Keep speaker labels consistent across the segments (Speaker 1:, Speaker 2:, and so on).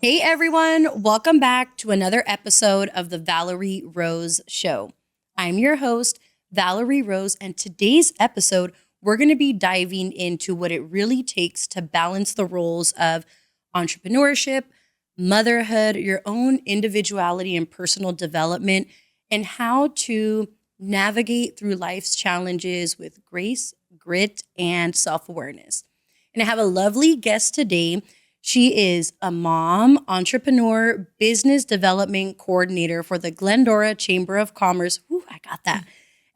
Speaker 1: Hey everyone, welcome back to another episode of the Valaery Rose Show. I'm your host, Valaery Rose, and today's episode, we're going to be diving into what it really takes to balance the roles of entrepreneurship, motherhood, your own individuality and personal development, and how to navigate through life's challenges with grace, grit, and self-awareness. And I have a lovely guest today. She is a mom, entrepreneur, business development coordinator for the Glendora Chamber of Commerce. Ooh, I got that.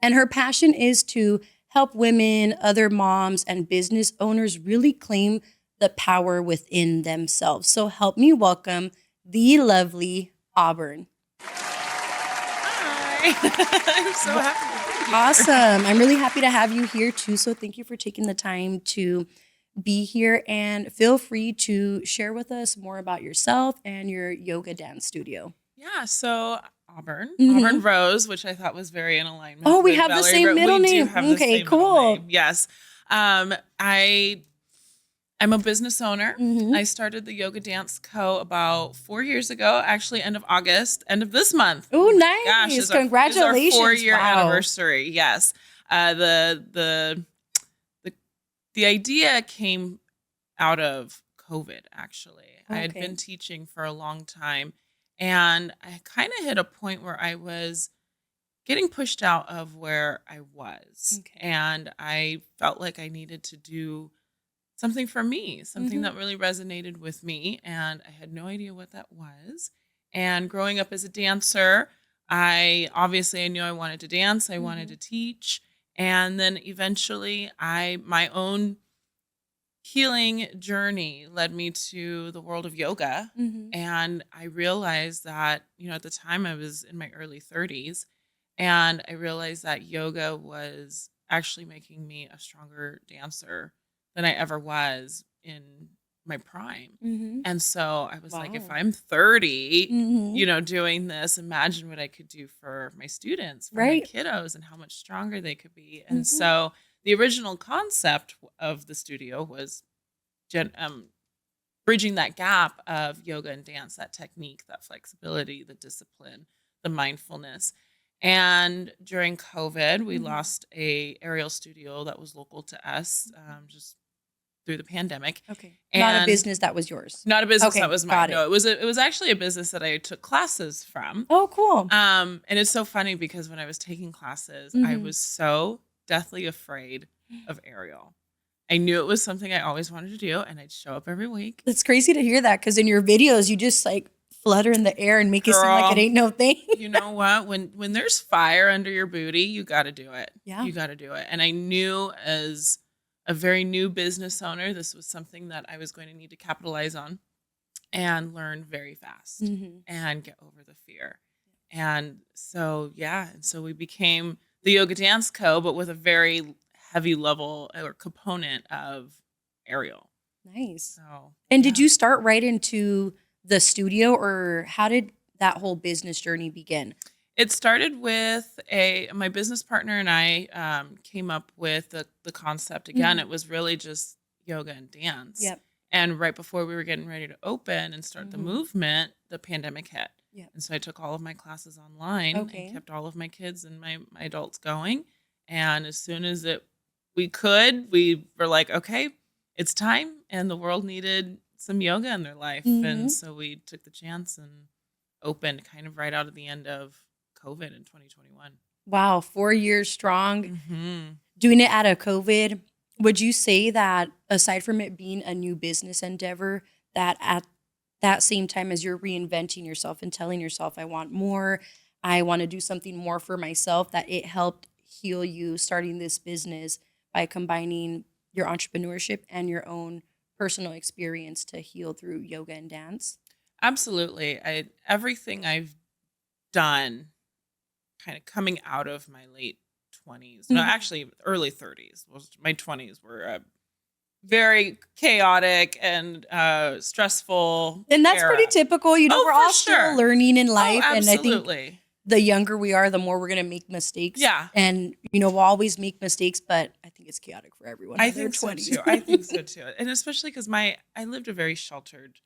Speaker 1: And her passion is to help women, other moms, and business owners really claim the power within themselves. So help me welcome the lovely Auburn.
Speaker 2: Hi. I'm so happy to be here.
Speaker 1: Awesome. I'm really happy to have you here too. So thank you for taking the time to be here, and feel free to share with us more about yourself and your yoga dance studio.
Speaker 2: Yeah, so Auburn
Speaker 1: Mhm.
Speaker 2: Rose, which I thought was very in alignment.
Speaker 1: Oh, we
Speaker 2: with
Speaker 1: have the
Speaker 2: Valaery
Speaker 1: same
Speaker 2: Ro-
Speaker 1: middle
Speaker 2: we
Speaker 1: name.
Speaker 2: Do have the
Speaker 1: Okay,
Speaker 2: same
Speaker 1: cool.
Speaker 2: Middle name. Yes. I'm a business owner.
Speaker 1: Mhm.
Speaker 2: I started the Yoga Dance Co. about 4 years ago, actually end of August, end of this month.
Speaker 1: Oh,
Speaker 2: Gosh,
Speaker 1: nice.
Speaker 2: is
Speaker 1: Congratulations.
Speaker 2: our 4-year
Speaker 1: Wow.
Speaker 2: anniversary. Yes. The idea came out of COVID, actually. I had
Speaker 1: Okay.
Speaker 2: been teaching for a long time, and I kind of hit a point where I was getting pushed out of where I was.
Speaker 1: Okay.
Speaker 2: And I felt like I needed to do something for me, something
Speaker 1: Mhm.
Speaker 2: that really resonated with me. And I had no idea what that was. And growing up as a dancer, I knew I wanted to dance. I wanted to teach. And then eventually my own healing journey led me to the world of yoga.
Speaker 1: Mhm.
Speaker 2: And I realized that, at the time I was in my early 30s, and I realized that yoga was actually making me a stronger dancer than I ever was in my prime.
Speaker 1: Mhm.
Speaker 2: And so I was like, if
Speaker 1: Wow.
Speaker 2: I'm 30,
Speaker 1: Mhm.
Speaker 2: doing this, imagine what I could do for my students, for my
Speaker 1: Right.
Speaker 2: kiddos, and how much stronger they could be.
Speaker 1: Mhm.
Speaker 2: And so the original concept of the studio was bridging that gap of yoga and dance, that technique, that flexibility, the discipline, the mindfulness. And during COVID, we lost a aerial studio that was local to us, just through the pandemic.
Speaker 1: Okay. Not a
Speaker 2: And
Speaker 1: business that was yours.
Speaker 2: Not a business
Speaker 1: Okay,
Speaker 2: that was
Speaker 1: got
Speaker 2: mine. No, it was actually a business that I took classes from.
Speaker 1: Oh, cool.
Speaker 2: And it's so funny because when I was taking classes, I
Speaker 1: Mhm.
Speaker 2: was so deathly afraid of aerial. I knew it was something I always wanted to do, and I'd show up every week.
Speaker 1: It's crazy to hear that, because in your videos, you just like flutter in the air and make it seem like it
Speaker 2: Girl,
Speaker 1: ain't no thing.
Speaker 2: You know what? When there's fire under your booty, you got to do it.
Speaker 1: Yeah.
Speaker 2: You got to do it. And I knew as a very new business owner, this was something that I was going to need to capitalize on and learn very fast
Speaker 1: Mhm.
Speaker 2: and get over the fear. And so, we became the Yoga Dance Co., but with a very heavy level or component of aerial.
Speaker 1: Nice.
Speaker 2: So,
Speaker 1: And did
Speaker 2: yeah.
Speaker 1: you start right into the studio, or how did that whole business journey begin?
Speaker 2: It started with my business partner and I came up with the concept. Again,
Speaker 1: Mhm.
Speaker 2: it was really just yoga and dance.
Speaker 1: Yep.
Speaker 2: And right before we were getting ready to open and start the
Speaker 1: Mhm.
Speaker 2: movement, the pandemic hit.
Speaker 1: Yep.
Speaker 2: And so I took all of my classes online
Speaker 1: Okay.
Speaker 2: and kept all of my kids and my adults going. And as soon as we were like, okay, it's time. And the world needed some yoga in their life.
Speaker 1: Mhm.
Speaker 2: And so we took the chance and opened kind of right out of the end of COVID in 2021.
Speaker 1: Wow, 4 years strong.
Speaker 2: Mm-hmm.
Speaker 1: Doing it out of COVID, would you say that aside from it being a new business endeavor, that at that same time as you're reinventing yourself and telling yourself, I want more, I want to do something more for myself, that it helped heal you starting this business by combining your entrepreneurship and your own personal experience to heal through yoga and dance?
Speaker 2: Absolutely. Everything I've done kind of coming out of my late 20s, no,
Speaker 1: Mhm.
Speaker 2: actually early 30s. My 20s were very chaotic and stressful.
Speaker 1: And that's
Speaker 2: era.
Speaker 1: pretty typical.
Speaker 2: Oh,
Speaker 1: We're
Speaker 2: for
Speaker 1: all
Speaker 2: sure.
Speaker 1: still learning in
Speaker 2: Oh,
Speaker 1: life. And I think
Speaker 2: absolutely.
Speaker 1: the younger we are, the more we're going to make mistakes.
Speaker 2: Yeah.
Speaker 1: And, we'll always make mistakes, but I think it's chaotic for everyone.
Speaker 2: I
Speaker 1: in their
Speaker 2: think so
Speaker 1: 20s.
Speaker 2: too. I think so too. And especially because I lived a very sheltered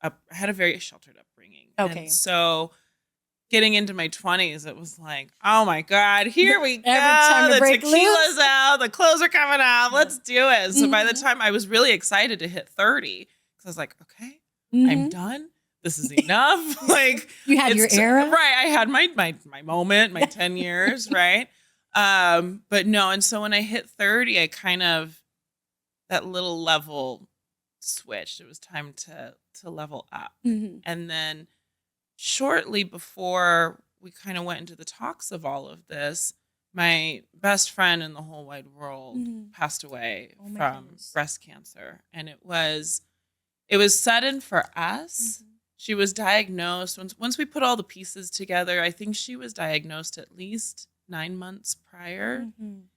Speaker 2: I had a very sheltered upbringing.
Speaker 1: Okay.
Speaker 2: And so getting into my 20s, it was like, oh my God, here we go.
Speaker 1: Every time to
Speaker 2: The
Speaker 1: break
Speaker 2: tequila's
Speaker 1: loose.
Speaker 2: out, the clothes are coming out. Let's do it. So by the
Speaker 1: Mhm.
Speaker 2: time I was really excited to hit 30, because I was like, okay, I'm
Speaker 1: Mhm.
Speaker 2: done. This is enough. Like
Speaker 1: You had your era.
Speaker 2: right. I had my moment, my 10 years, right? But no, and so when I hit 30, I kind of that little level switched. It was time to level up.
Speaker 1: Mhm.
Speaker 2: And then shortly before we kind of went into the talks of all of this, my best friend in the whole wide world
Speaker 1: Mhm.
Speaker 2: passed away
Speaker 1: Oh my
Speaker 2: from
Speaker 1: goodness.
Speaker 2: breast cancer. And it was sudden for us.
Speaker 1: Mhm.
Speaker 2: She was diagnosed once we put all the pieces together. I think she was diagnosed at least 9 months prior.
Speaker 1: Mhm.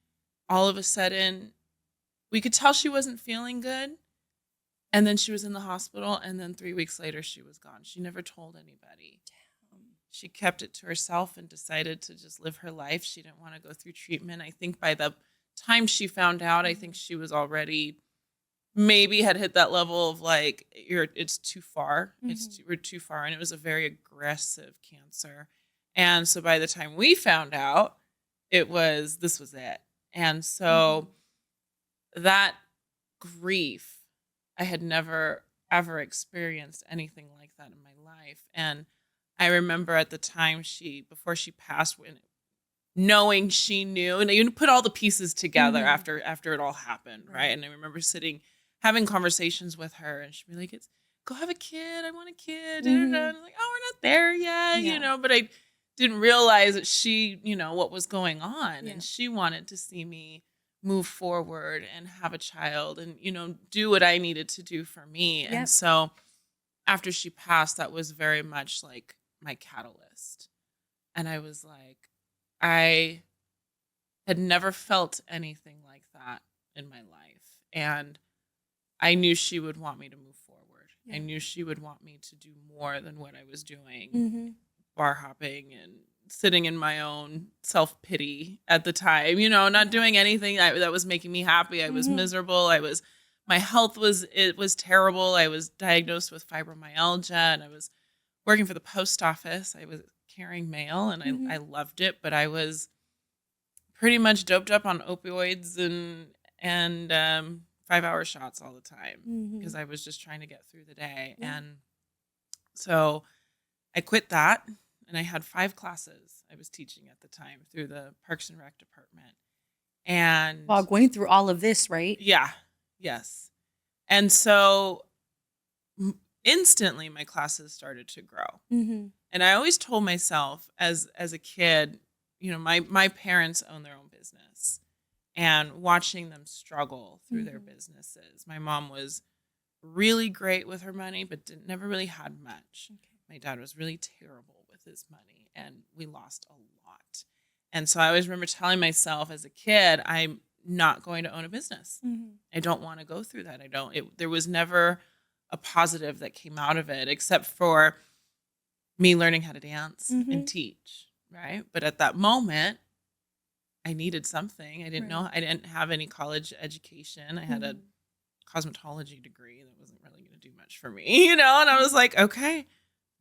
Speaker 2: All of a sudden, we could tell she wasn't feeling good. And then she was in the hospital. And then 3 weeks later, she was gone. She never told anybody. She kept it to herself and decided to just live her life. She didn't want to go through treatment. I think by the time she found out, I think she was already maybe had hit that level of like, it's too far. We're too far. And it was a very aggressive cancer. And so by the time we found out, this was it. And so that grief, I had never ever experienced anything like that in my life. And I remember at the time before she passed, knowing she knew, and you put all the pieces together after it all happened, right? And I remember having conversations with her, and she'd be like, go have a kid. I want a kid. And I'm like, oh, we're not there yet, but I didn't realize that she, what was going on.
Speaker 1: Yeah.
Speaker 2: And she wanted to see me move forward and have a child and, do what I needed to do for me.
Speaker 1: Yep.
Speaker 2: And so after she passed, that was very much like my catalyst. And I was like, I had never felt anything like that in my life. And I knew she would want me to move forward.
Speaker 1: Yeah.
Speaker 2: I knew she would want me to do more than what I was doing, bar hopping and sitting in my own self-pity at the time, not doing anything that was making me happy. I was miserable. My health was terrible. I was diagnosed with fibromyalgia, and I was working for the post office. I was carrying mail, and I loved it, but I was pretty much doped up on opioids and 5-hour shots all the time because I was just trying to get through the day. And so I quit that, and I had 5 classes I was teaching at the time through the Parks and Rec department. And
Speaker 1: while going through all of this, right?
Speaker 2: Yeah. Yes. And so instantly my classes started to grow. And I always told myself as a kid, my parents own their own business, and watching them struggle through their businesses. My mom was really great with her money, but never really had much. My dad was really terrible with his money, and we lost a lot. And so I always remember telling myself as a kid, I'm not going to own a business. I don't want to go through that. There was never a positive that came out of it, except for me learning how to dance and teach, right? But at that moment, I needed something. I didn't know. I didn't have any college education. I had a cosmetology degree that wasn't really going to do much for me, and I was like, okay,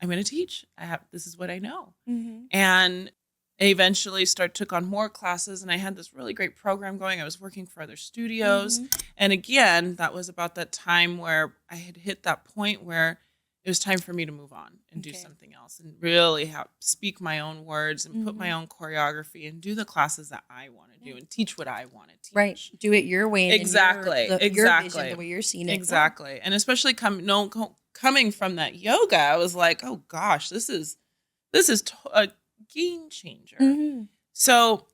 Speaker 2: I'm going to teach. This is what I know. And I eventually took on more classes, and I had this really great program going. I was working for other studios. And again, that was about that time where I had hit that point where it was time for me to move on and do something else and really speak my own words and put my own choreography and do the classes that I want to do and teach what I want to teach.
Speaker 1: Right. Do it your way. And
Speaker 2: Exactly.
Speaker 1: Your
Speaker 2: Exactly.
Speaker 1: vision, the way you're seeing it.
Speaker 2: Exactly. And especially coming from that yoga, I was like, oh gosh, this is a game changer. So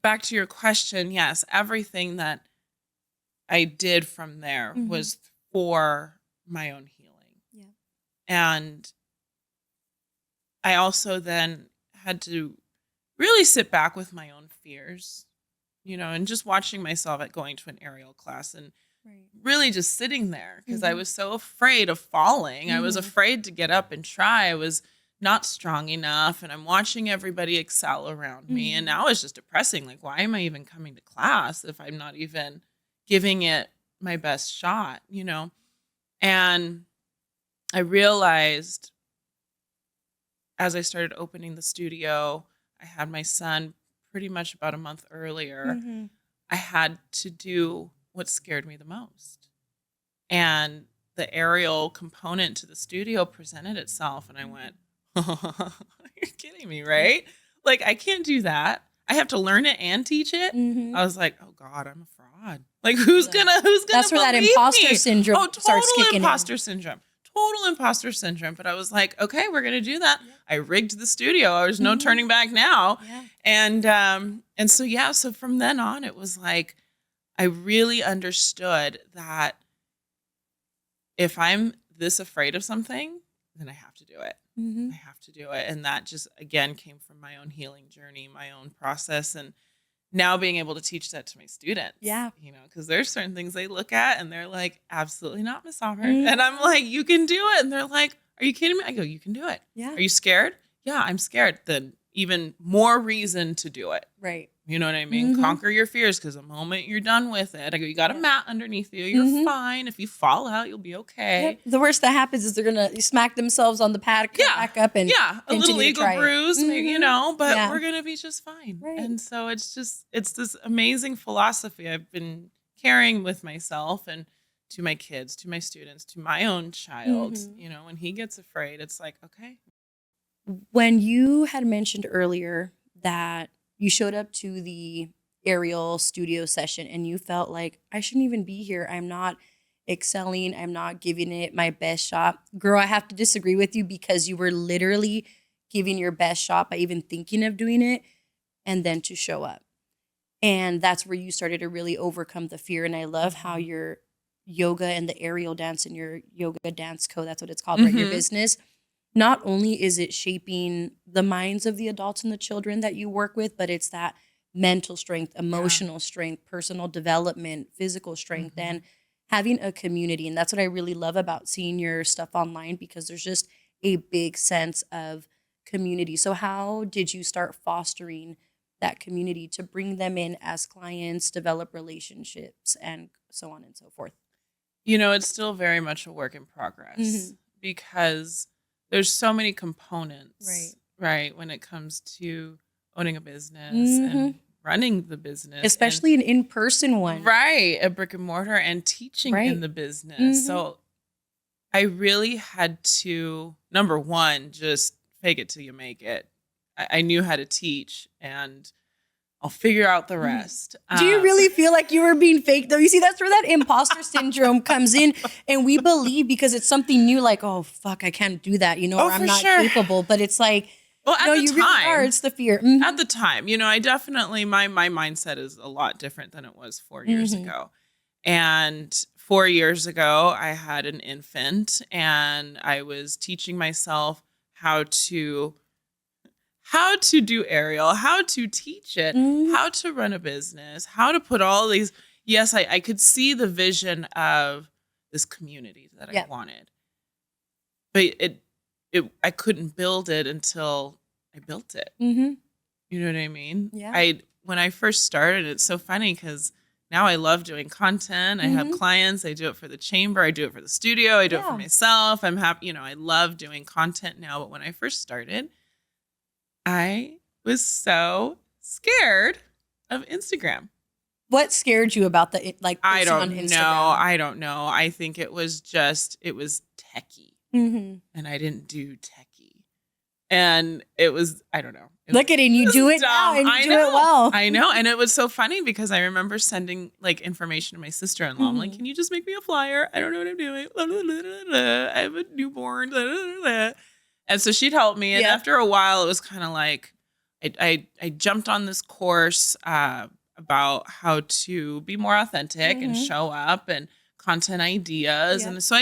Speaker 2: back to your question, yes, everything that I did from there was for my own healing. Yeah. And I also then had to really sit back with my own fears, and just watching myself at going to an aerial class and really just sitting there because I was so afraid of falling. I was afraid to get up and try. I was not strong enough, and I'm watching everybody excel around me. And now it's just depressing. Like, why am I even coming to class if I'm not even giving it my best shot, And I realized as I started opening the studio, I had my son pretty much about a month earlier.
Speaker 1: Mm-hmm.
Speaker 2: I had to do what scared me the most. And the aerial component to the studio presented itself. And I went, you're kidding me, right? Like, I can't do that. I have to learn it and teach it.
Speaker 1: Mm-hmm.
Speaker 2: I was like, oh God, I'm a fraud. Like, who's gonna
Speaker 1: That's where that
Speaker 2: believe
Speaker 1: imposter
Speaker 2: me?
Speaker 1: syndrome
Speaker 2: Oh,
Speaker 1: starts
Speaker 2: total
Speaker 1: kicking
Speaker 2: imposter syndrome. Total imposter syndrome. But I was like, okay, we're gonna do that.
Speaker 1: Yeah.
Speaker 2: I rigged the studio. There's no
Speaker 1: Mhm.
Speaker 2: turning back now.
Speaker 1: Yeah.
Speaker 2: And so yeah, so from then on, it was like I really understood that if I'm this afraid of something, then I have to do it.
Speaker 1: Mm-hmm.
Speaker 2: I have to do it. And that just, again, came from my own healing journey, my own process. And now being able to teach that to my students.
Speaker 1: Yeah.
Speaker 2: You know, because there's certain things they look at and they're like, absolutely not, Miss Auburn.
Speaker 1: Mhm.
Speaker 2: And I'm like, you can do it. And they're like, are you kidding me? I go, you can do it.
Speaker 1: Yeah.
Speaker 2: Are you scared? Yeah, I'm scared. Then even more reason to do it.
Speaker 1: Right.
Speaker 2: You know what I mean?
Speaker 1: Mhm.
Speaker 2: Conquer your fears, because the moment you're done with it, I go, you got a
Speaker 1: Yeah.
Speaker 2: mat underneath you. You're
Speaker 1: Mhm.
Speaker 2: fine. If you fall out, you'll be okay.
Speaker 1: Yep. The worst that happens is they're gonna smack themselves on the pad, come
Speaker 2: Yeah.
Speaker 1: back up, and
Speaker 2: Yeah, a little
Speaker 1: continue to
Speaker 2: ego
Speaker 1: try it.
Speaker 2: bruise, you
Speaker 1: Mhm.
Speaker 2: know, but
Speaker 1: Yeah.
Speaker 2: we're going to be just fine.
Speaker 1: Right.
Speaker 2: And so it's this amazing philosophy I've been carrying with myself and to my kids, to my students, to my own child.
Speaker 1: Mhm.
Speaker 2: You know, when he gets afraid, it's like, okay.
Speaker 1: When you had mentioned earlier that you showed up to the aerial studio session and you felt like, I shouldn't even be here. I'm not excelling. I'm not giving it my best shot. Girl, I have to disagree with you, because you were literally giving your best shot by even thinking of doing it, and then to show up. And that's where you started to really overcome the fear. And I love how your yoga and the aerial dance and your yoga dance co, that's what it's called, right? Your
Speaker 2: Mhm.
Speaker 1: business. Not only is it shaping the minds of the adults and the children that you work with, but it's that mental strength, emotional strength, personal development, physical strength,
Speaker 2: Mhm.
Speaker 1: and having a community. And that's what I really love about seeing your stuff online, because there's just a big sense of community. So how did you start fostering that community to bring them in as clients, develop relationships, and so on and so forth?
Speaker 2: You know, it's still very much a work in progress
Speaker 1: Mhm.
Speaker 2: because there's so many components,
Speaker 1: Right.
Speaker 2: right, when it comes to owning a business
Speaker 1: Mhm.
Speaker 2: and running the business. and-
Speaker 1: Especially an in-person one.
Speaker 2: Right, a brick and mortar, and teaching
Speaker 1: Right.
Speaker 2: in the business.
Speaker 1: Mhm.
Speaker 2: So I really had to, number one, just fake it till you make it. I knew how to teach, and I'll figure out the rest.
Speaker 1: Do you really feel like you were being fake though? You see, that's where that imposter syndrome comes in, and we believe because it's something new, like, oh fuck, I can't do that,
Speaker 2: Oh,
Speaker 1: or I'm
Speaker 2: for
Speaker 1: not
Speaker 2: sure.
Speaker 1: capable. But it's like,
Speaker 2: Well, at
Speaker 1: no,
Speaker 2: the
Speaker 1: you
Speaker 2: time,
Speaker 1: really are. It's the fear. Mhm.
Speaker 2: at the time, I definitely, my mindset is a lot different than it was 4 years
Speaker 1: Mhm.
Speaker 2: ago. And 4 years ago, I had an infant, and I was teaching myself how to do aerial, how to teach it,
Speaker 1: Mhm.
Speaker 2: how to run a business, how to put all these. Yes, I could see the vision of this community that I
Speaker 1: Yeah.
Speaker 2: wanted, but I couldn't build it until I built it.
Speaker 1: Mhm.
Speaker 2: You know what I mean?
Speaker 1: Yeah.
Speaker 2: When I first started, it's so funny because now I love doing content. I have
Speaker 1: Mhm.
Speaker 2: clients. I do it for the chamber. I do it for the studio. I do it for
Speaker 1: Yeah.
Speaker 2: myself. I'm happy. I love doing content now. But when I first started, I was so scared of Instagram.
Speaker 1: What scared you about the
Speaker 2: I
Speaker 1: posting on
Speaker 2: don't
Speaker 1: Instagram?
Speaker 2: know. I don't know. I think it was techie,
Speaker 1: Mhm.
Speaker 2: and I didn't do techie. And it was, I don't know.
Speaker 1: Look at it, and you do it now, and you
Speaker 2: I
Speaker 1: do
Speaker 2: know.
Speaker 1: it well.
Speaker 2: I know. And it was so funny because I remember sending information to my sister-in-law. I'm like,
Speaker 1: Mhm.
Speaker 2: can you just make me a flyer? I don't know what I'm doing. I have a newborn. And so she'd help me. And
Speaker 1: Yeah.
Speaker 2: after a while, it was kind of like, I jumped on this course about how to be more authentic and
Speaker 1: Mhm.
Speaker 2: show up and content ideas.
Speaker 1: Yeah.
Speaker 2: And so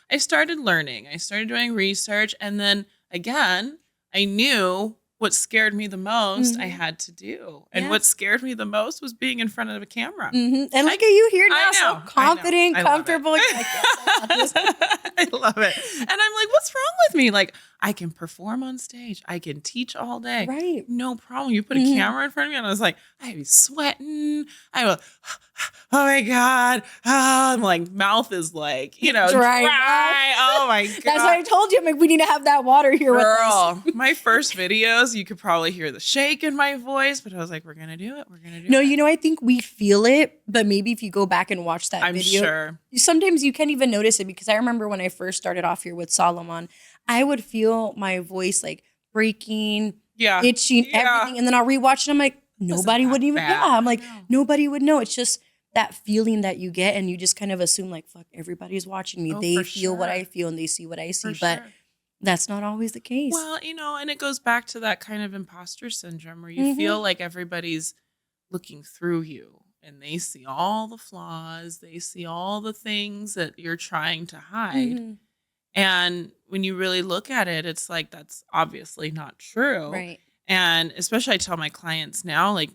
Speaker 2: I started learning. I started doing research. And then again, I knew what scared me the most I
Speaker 1: Mhm.
Speaker 2: had to do. And
Speaker 1: Yeah.
Speaker 2: what scared me the most was being in front of a camera.
Speaker 1: Mhm. And look at you here now,
Speaker 2: I
Speaker 1: so
Speaker 2: know,
Speaker 1: confident,
Speaker 2: I love it.
Speaker 1: comfortable. You're like, yes, I got this.
Speaker 2: I love it. And I'm like, what's wrong with me? Like, I can perform on stage. I can teach all day.
Speaker 1: Right.
Speaker 2: No problem. You put a camera in front of me and I was like, I'd be sweating. I go, oh my God. Oh, I'm like, mouth is like, dry. Oh my God.
Speaker 1: That's why I told you, I'm like, we need to have that water here with us.
Speaker 2: Girl, my first videos, you could probably hear the shake in my voice, but I was like, we're going to do it. We're going to do it.
Speaker 1: No, I think we feel it, but maybe if you go back and watch that
Speaker 2: I'm
Speaker 1: video,
Speaker 2: sure.
Speaker 1: sometimes you can't even notice it, because I remember when I first started off here with Solomon, I would feel my voice like breaking, itching, everything. And then I'll rewatch it. I'm like, nobody would even, I'm like, nobody would know. It's just that feeling that you get, and you just kind of assume like, fuck, everybody's watching me. They feel what I feel and they see what I see. But that's not always the case.
Speaker 2: Well, and it goes back to that kind of imposter syndrome where you feel like everybody's looking through you and they see all the flaws. They see all the things that you're trying to hide. And when you really look at it, it's like, that's obviously not true.
Speaker 1: Right.
Speaker 2: And especially I tell my clients now, like,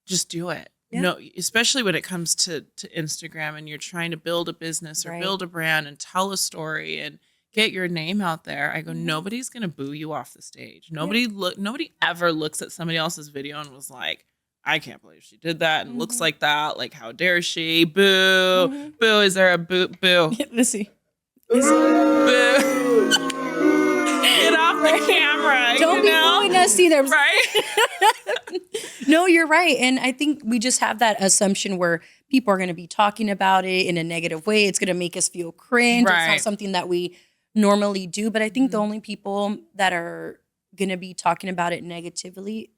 Speaker 2: just do it. Yeah. No, especially when it comes to Instagram and you're trying to build a business or build a brand and tell a story and get your name out there. I go, nobody's going to boo you off the stage. Nobody ever looks at somebody else's video and was like, I can't believe she did that and looks like that. Like, how dare she? Boo. Boo. Is there a boo? Boo.
Speaker 1: Let's see.
Speaker 2: Boo. Get off the camera.
Speaker 1: Don't be booing us either.
Speaker 2: Right?
Speaker 1: No, you're right. And I think we just have that assumption where people are going to be talking about it in a negative way. It's going to make us feel cringe. Right. It's not something that we normally do. But I think the only people that are going to be talking about it negativity,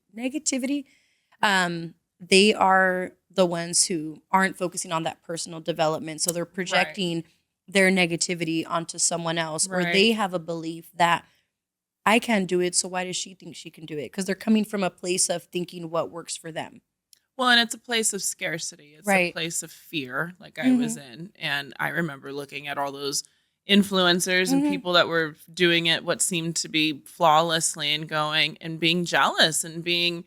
Speaker 1: they are the ones who aren't focusing on that personal development. So they're projecting their negativity onto someone else, or they have a belief that I can't do it, so why does she think she can do it? Because they're coming from a place of thinking what works for them.
Speaker 2: Well, and it's a place of scarcity. It's a place of fear, like I was in. And I remember looking at all those influencers and people that were doing it what seemed to be flawlessly and going and being jealous and being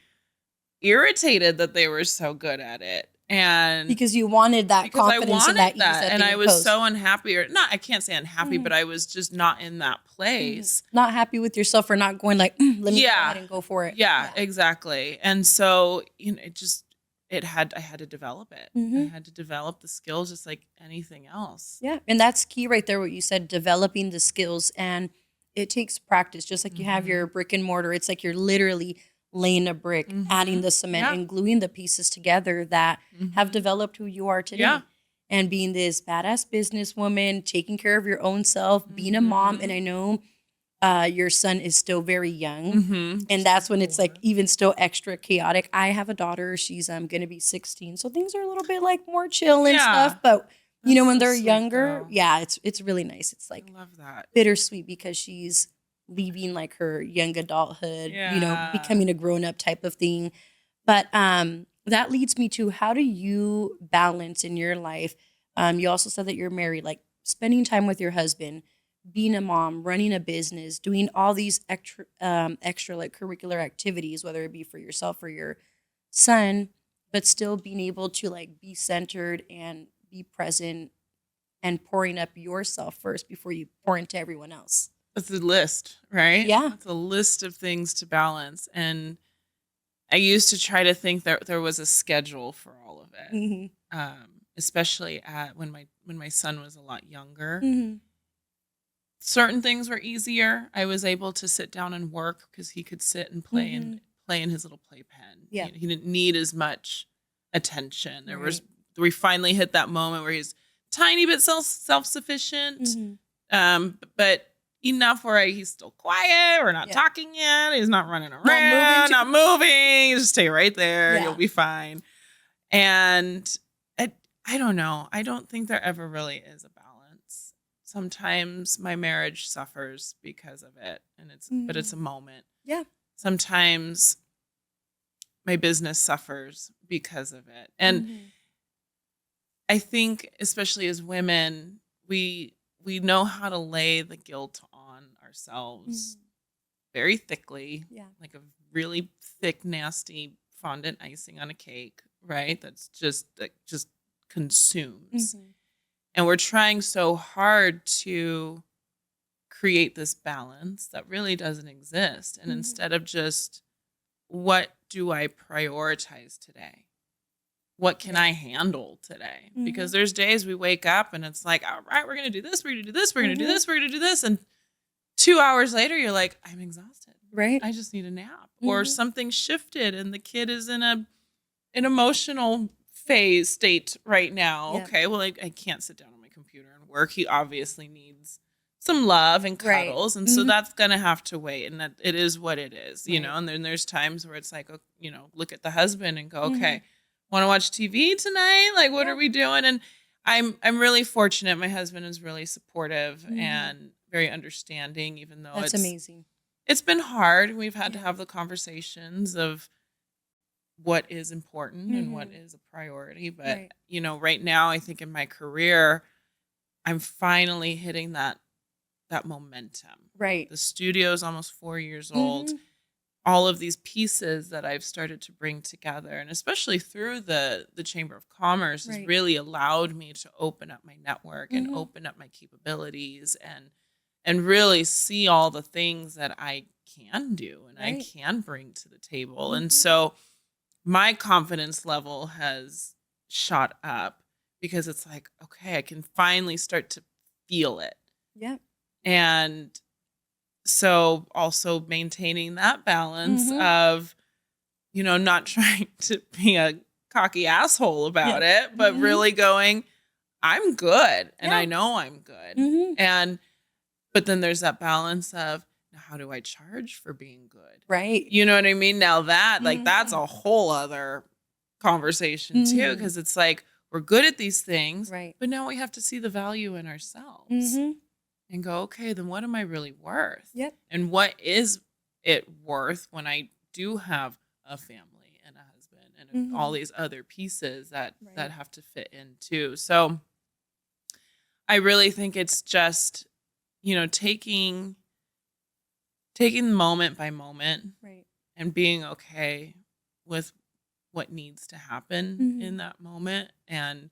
Speaker 2: irritated that they were so good at it. And
Speaker 1: because you wanted that confidence and that ease
Speaker 2: and I was so unhappy, or not, I can't say unhappy, but I was just not in that place.
Speaker 1: Not happy with yourself for not going like, let me go ahead and go for it.
Speaker 2: Yeah, exactly. And so, I had to develop it. I had to develop the skills just like anything else.
Speaker 1: Yeah. And that's key right there, what you said, developing the skills. And it takes practice, just like you have your brick and mortar. It's like you're literally laying a brick, adding the cement and gluing the pieces together that have developed who you are today. Yeah. And being this badass businesswoman, taking care of your own self, being a mom. And I know your son is still very young. And that's when it's like even still extra chaotic. I have a daughter. She's going to be 16. So things are a little bit like more chill and stuff. But when they're younger, it's really nice. It's like
Speaker 2: I love that.
Speaker 1: Bittersweet because she's leaving like her young adulthood, becoming a grown-up type of thing. But that leads me to, how do you balance in your life? You also said that you're married, like spending time with your husband, being a mom, running a business, doing all these extra like curricular activities, whether it be for yourself or your son, but still being able to like be centered and be present and pouring up yourself first before you pour into everyone else.
Speaker 2: It's a list, right?
Speaker 1: Yeah.
Speaker 2: It's a list of things to balance. And I used to try to think that there was a schedule for all of it, especially when my son was a lot younger. Certain things were easier. I was able to sit down and work because he could sit and play in his little playpen.
Speaker 1: Yeah.
Speaker 2: He didn't need as much attention. We finally hit that moment where he's tiny bit self-sufficient, but enough where he's still quiet. We're not talking yet. He's not running around, not moving. Just stay right there. Yeah. You'll be fine. And I don't know. I don't think there ever really is a balance. Sometimes my marriage suffers because of it, and but it's a moment. Yeah. Sometimes my business suffers because of it. And I think, especially as women, we know how to lay the guilt on ourselves very thickly, like a really thick, nasty fondant icing on a cake, right? That just consumes. And we're trying so hard to create this balance that really doesn't exist. And
Speaker 1: Mhm.
Speaker 2: instead of just, what do I prioritize today? What can I handle today? Because there's days we wake up and it's like, all right, we're going to do this. We're going to do this. We're going to do this. We're going to do this. And 2 hours later, you're like, I'm exhausted.
Speaker 1: Right.
Speaker 2: I just need a nap. Or something shifted and the kid is in an emotional state right now.
Speaker 1: Yep.
Speaker 2: Okay, well, I can't sit down on my computer and work. He obviously needs some love and cuddles.
Speaker 1: Right.
Speaker 2: And so that's going to have to wait. And that it is what it is, you
Speaker 1: Right.
Speaker 2: know. And then there's times where it's like, you know, look at the husband and go, okay, want to watch TV tonight? Like, what are we doing? And I'm really fortunate. My husband is really supportive and very understanding, even though
Speaker 1: That's amazing.
Speaker 2: It's been hard. We've had to have the conversations of what is important and what is a priority. But, you know, right now, I think in my career, I'm finally hitting that momentum.
Speaker 1: Right.
Speaker 2: The studio is almost 4 years old. All of these pieces that I've started to bring together, and especially through the Chamber of Commerce, has really allowed me to open up my network and open up my capabilities and really see all the things that I can do and I can bring to the table. And so my confidence level has shot up because it's like, okay, I can finally start to feel it.
Speaker 1: Yeah.
Speaker 2: And so also maintaining that balance of, you know, not trying to be a cocky asshole about it, but really going, I'm good. And I know I'm good. But then there's that balance of, how do I charge for being good?
Speaker 1: Right.
Speaker 2: You know what I mean? Now that, like, that's a whole other conversation too, because it's like, we're good at these things, but now we have to see the value in ourselves and go, okay, then what am I really worth?
Speaker 1: Yep.
Speaker 2: And what is it worth when I do have a family and a husband and all these other pieces that have to fit in too. So I really think it's just, you know, taking moment by moment and being okay with what needs to happen in that moment. And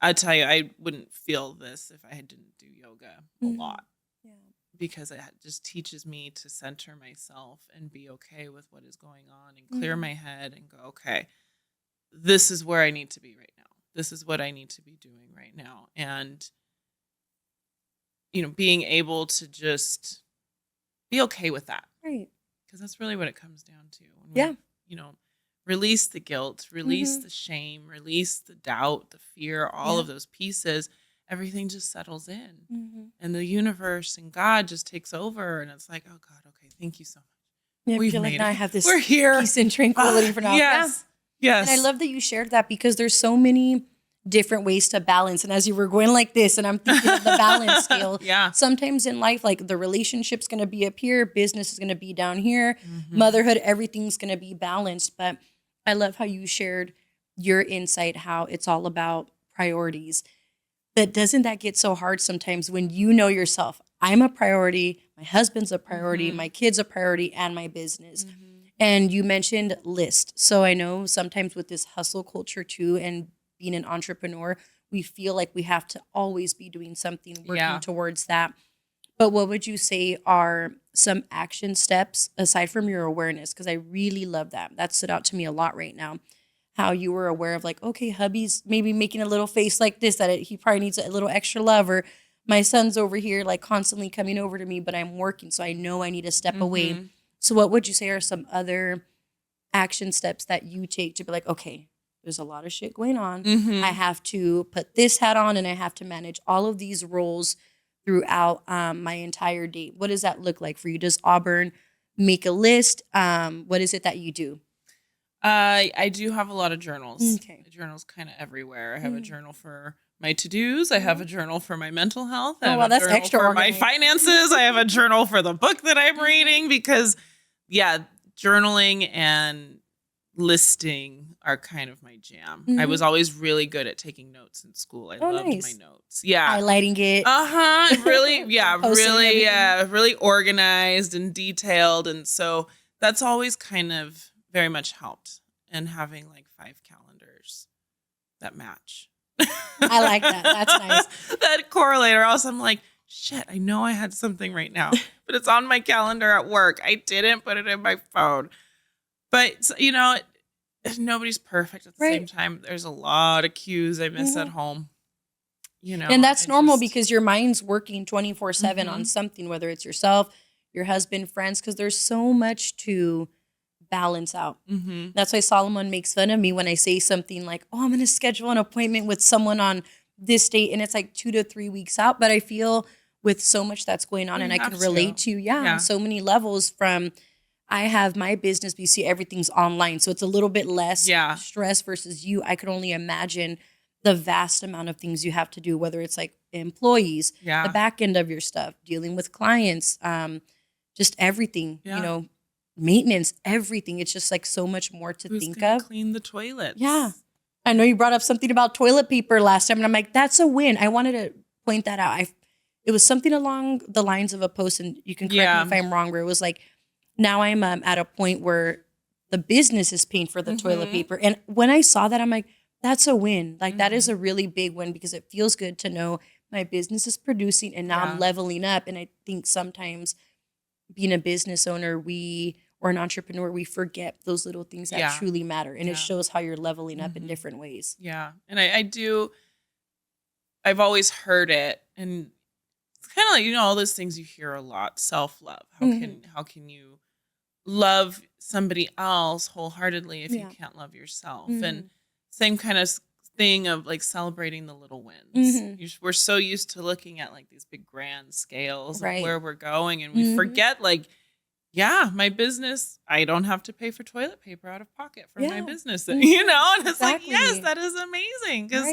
Speaker 2: I tell you, I wouldn't feel this if I didn't do yoga a lot, because it just teaches me to center myself and be okay with what is going on and clear my head and go, okay, this is where I need to be right now. This is what I need to be doing right now. And, you know, being able to just be okay with that.
Speaker 1: Right.
Speaker 2: Because that's really what it comes down to. When we, you know, release the guilt, release the shame, release the doubt, the fear, all of those pieces, everything just settles in. And the universe and God just takes over. And it's like, oh God, okay, thank you so much.
Speaker 1: We've made it. I have this
Speaker 2: We're here.
Speaker 1: Peace and tranquility for now.
Speaker 2: Yes. Yes.
Speaker 1: And I love that you shared that, because there's so many different ways to balance. And as you were going like this, and I'm thinking of the balance scale. Sometimes in life, like, the relationship's going to be up here, business is going to be down here, motherhood, everything's going to be balanced. But I love how you shared your insight, how it's all about priorities. But doesn't that get so hard sometimes when you know yourself? I'm a priority, my husband's a priority, my kid's a priority, and my business. And you mentioned list. So I know sometimes with this hustle culture too, and being an entrepreneur, we feel like we have to always be doing something, working towards that. But what would you say are some action steps aside from your awareness? Because I really love that. That stood out to me a lot right now. How you were aware of, like, okay, hubby's maybe making a little face like this, that he probably needs a little extra love, or my son's over here like constantly coming over to me, but I'm working, so I know I need to step away. So what would you say are some other action steps that you take to be like, okay, there's a lot of shit going on. I have to put this hat on and I have to manage all of these roles throughout my entire day. What does that look like for you? Does Auburn make a list? What is it that you do?
Speaker 2: I do have a lot of journals. Okay. Journals kind of everywhere. I have a journal for my to-dos. I have a journal for my mental health. I have
Speaker 1: that's
Speaker 2: journal
Speaker 1: extra
Speaker 2: for
Speaker 1: organized.
Speaker 2: my finances. I have a journal for the book that I'm reading, because, journaling and listing are kind of my jam. I was always really good at taking notes in school. I loved my notes.
Speaker 1: Highlighting it.
Speaker 2: Really, really organized and detailed. And so that's always kind of very much helped. And having like 5 calendars that match.
Speaker 1: I like that. That's nice.
Speaker 2: That correlate. Or else I'm like, shit, I know I had something right now, but it's on my calendar at work. I didn't put it in my phone. But, nobody's perfect at the same time. There's a lot of cues I miss at home.
Speaker 1: And that's normal because your mind's working 24/7 on something, whether it's yourself, your husband, friends, because there's so much to balance out. That's why Solomon makes fun of me when I say something like, oh, I'm going to schedule an appointment with someone on this date, and it's like 2 to 3 weeks out. But I feel with so much that's going on, and I can relate to, on so many levels. From I have my business, but you see everything's online, so it's a little bit less stress versus you. I could only imagine the vast amount of things you have to do, whether it's like employees, the back end of your stuff, dealing with clients, just everything, maintenance, everything. It's just like so much more to think of.
Speaker 2: Clean the toilets.
Speaker 1: Yeah. I know you brought up something about toilet paper last time, and I'm like, that's a win. I wanted to point that out. It was something along the lines of a post, and you can correct me if I'm wrong, where it was like, now I'm at a point where the business is paying for the toilet paper. And when I saw that, I'm like, that's a win. Like that is a really big win, because it feels good to know my business is producing and now I'm leveling up. And I think sometimes being a business owner, or an entrepreneur, we forget those little things that truly matter. And it shows how you're leveling up in different ways.
Speaker 2: Yeah. And I've always heard it. And it's kind of like, all those things you hear a lot. Self-love. How can you love somebody else wholeheartedly if you can't love yourself? And same kind of thing of like celebrating the little wins. We're so used to looking at like these big grand scales of where we're going, and we forget like, my business, I don't have to pay for toilet paper out of pocket for my business, and it's like, yes, that is amazing, because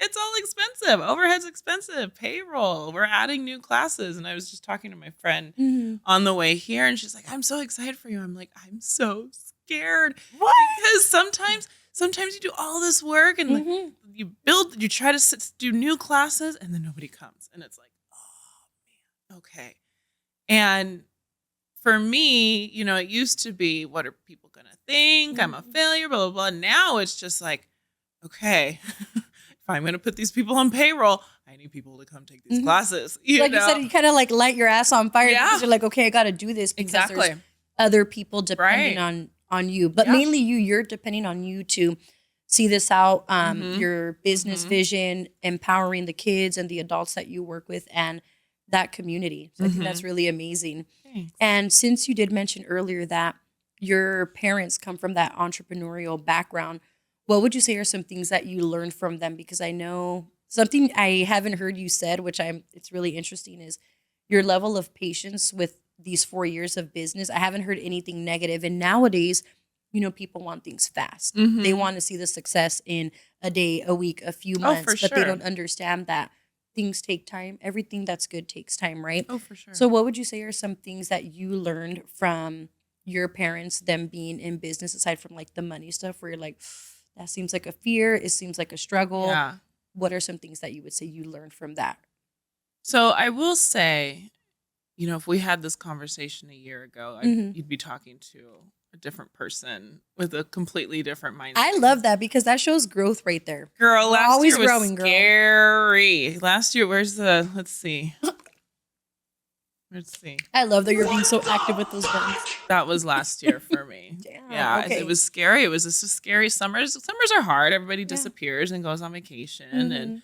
Speaker 2: it's all expensive. Overhead's expensive, payroll, we're adding new classes. And I was just talking to my friend on the way here, and she's like, I'm so excited for you. I'm like, I'm so scared. What? Because sometimes you do all this work and like, you try to do new classes, and then nobody comes. And it's like, oh man, okay. And for me, it used to be, what are people going to think? I'm a failure, blah, blah, blah. Now it's just like, okay, if I'm going to put these people on payroll, I need people to come take these classes. You
Speaker 1: said, you kind of like light your ass on fire because you're like, okay, I got to do this because there's other people depending on you. But mainly you're depending on you to see this out, your business vision, empowering the kids and the adults that you work with and that community. So I think that's really amazing. Thanks. And since you did mention earlier that your parents come from that entrepreneurial background, what would you say are some things that you learned from them? Because I know something I haven't heard you said, which it's really interesting, is your level of patience with these 4 years of business. I haven't heard anything negative. And nowadays, people want things fast. They want to see the success in a day, a week, a few months, but they don't understand that things take time. Everything that's good takes time, right?
Speaker 2: Oh, for sure.
Speaker 1: So what would you say are some things that you learned from your parents, them being in business, aside from like the money stuff, where you're like, that seems like a fear, it seems like a struggle. Yeah. What are some things that you would say you learned from that?
Speaker 2: So I will say, if we had this conversation a year ago, you'd be talking to a different person with a completely different mindset.
Speaker 1: I love that, because that shows growth right there.
Speaker 2: Girl, last year was growing, scary. Last year, let's see.
Speaker 1: I love that you're being so active with those buttons.
Speaker 2: That was last year for me. Damn, okay. It was scary. It was just a scary summer. Summers are hard. Everybody disappears and goes on vacation. And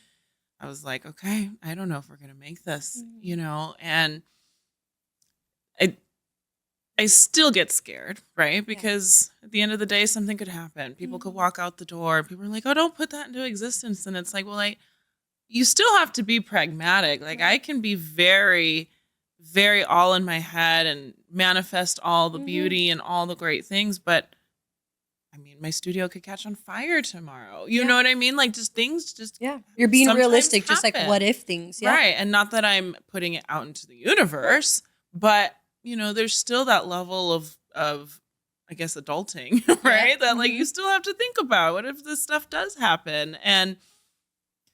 Speaker 2: I was like, okay, I don't know if we're going to make this, and I still get scared, right? Because at the end of the day, something could happen. People could walk out the door. People are like, oh, don't put that into existence. And it's like, well, you still have to be pragmatic. Like I can be very, very all in my head and manifest all the beauty and all the great things. But I mean, my studio could catch on fire tomorrow. You know what I mean? Like
Speaker 1: you're being realistic, just like what if things. Yeah.
Speaker 2: Right. And not that I'm putting it out into the universe, but there's still that level of I guess adulting, right? That like you still have to think about what if this stuff does happen. And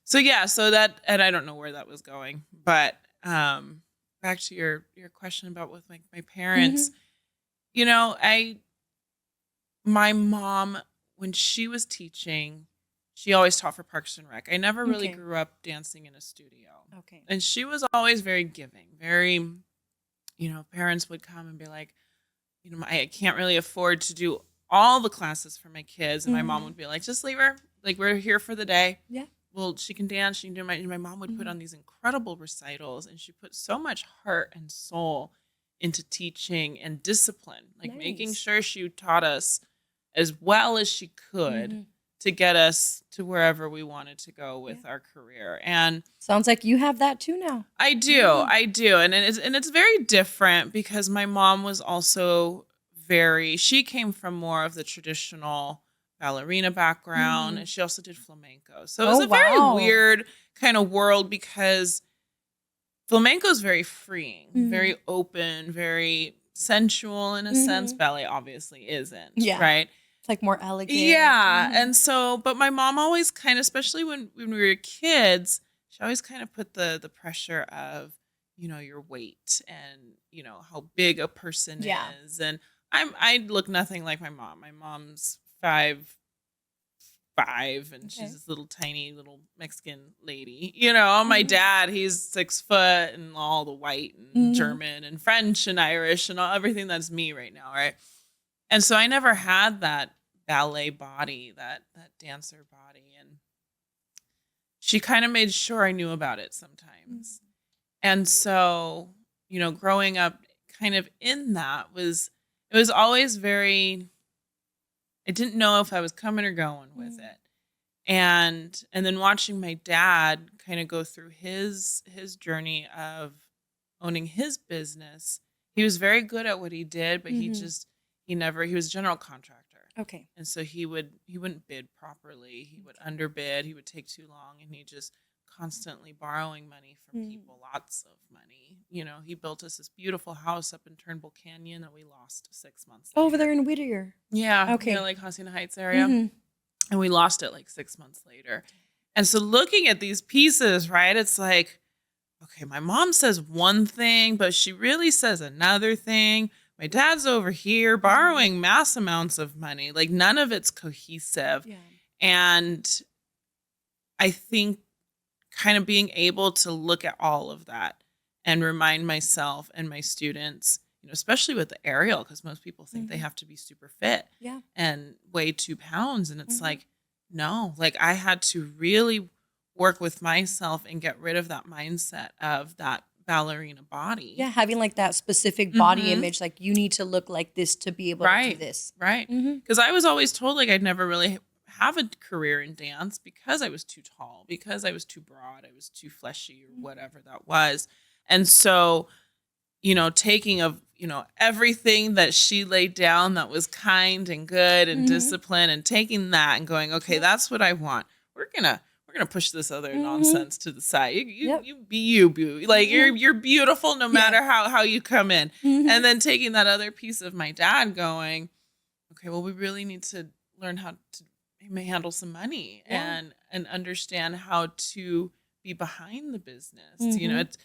Speaker 2: so and I don't know where that was going, but back to your question about with my parents, my mom, when she was teaching, she always taught for Parks and Rec. I never really
Speaker 1: Okay.
Speaker 2: grew up dancing in a studio.
Speaker 1: Okay.
Speaker 2: And she was always very giving, very, parents would come and be like, I can't really afford to do all the classes for my kids. And my mom would be like, just leave her. Like, we're here for the day.
Speaker 1: Yeah.
Speaker 2: Well, she can dance. She can do my mom would put on these incredible recitals, and she put so much heart and soul into teaching and discipline, like making
Speaker 1: Nice.
Speaker 2: sure she taught us as well as she could
Speaker 1: Mhm.
Speaker 2: to get us to wherever we wanted to go with our career. And
Speaker 1: Sounds like you have that too now.
Speaker 2: I do. And it's very different because my mom was also she came from more of the traditional ballerina background, and she also did flamenco. So it was
Speaker 1: Oh,
Speaker 2: a very
Speaker 1: wow.
Speaker 2: weird kind of world because flamenco is very freeing, very open, very sensual in a sense. Ballet obviously isn't, right?
Speaker 1: It's like more elegant.
Speaker 2: Yeah. And so, but my mom always kind of, especially when we were kids, she always kind of put the pressure of, your weight and, how big a person is. And I look nothing like my mom. My mom's 5'5", and she's this little tiny little Mexican lady. My dad, he's 6 foot and all the white and German and French and Irish and everything that's me right now, right? And so I never had that ballet body, that dancer body. And she kind of made sure I knew about it sometimes. And so, growing up kind of in that it was always very, I didn't know if I was coming or going with it. And then watching my dad kind of go through his journey of owning his business. He was very good at what he did, but he was a general contractor.
Speaker 1: Okay.
Speaker 2: And so he wouldn't bid properly. He would underbid. He would take too long, and he just constantly borrowing money from people, lots of money. He built us this beautiful house up in Turnbull Canyon that we lost 6 months later.
Speaker 1: Over there in Whittier.
Speaker 2: Yeah.
Speaker 1: Okay.
Speaker 2: Like Hacienda Heights area. And we lost it like 6 months later. And so looking at these pieces, right, it's like, okay, my mom says one thing, but she really says another thing. My dad's over here borrowing mass amounts of money. Like, none of it's cohesive. Yeah. And I think kind of being able to look at all of that and remind myself and my students, especially with the aerial, because most people think they have to be super fit and weigh 2 pounds. And it's like, no, like I had to really work with myself and get rid of that mindset of that ballerina body.
Speaker 1: Yeah, having like that specific body image, like you need to look like this to be able to do this.
Speaker 2: Right. Because I was always told like I'd never really have a career in dance because I was too tall, because I was too broad, I was too fleshy or whatever that was. And so, taking of, everything that she laid down that was kind and good and disciplined, and taking that and going, okay, that's what I want. We're gonna push this other nonsense to the side. You be you, boo. Like you're beautiful no matter how you come in. And then taking that other piece of my dad going, okay, well, we really need to learn how to handle some money and understand how to be behind the business.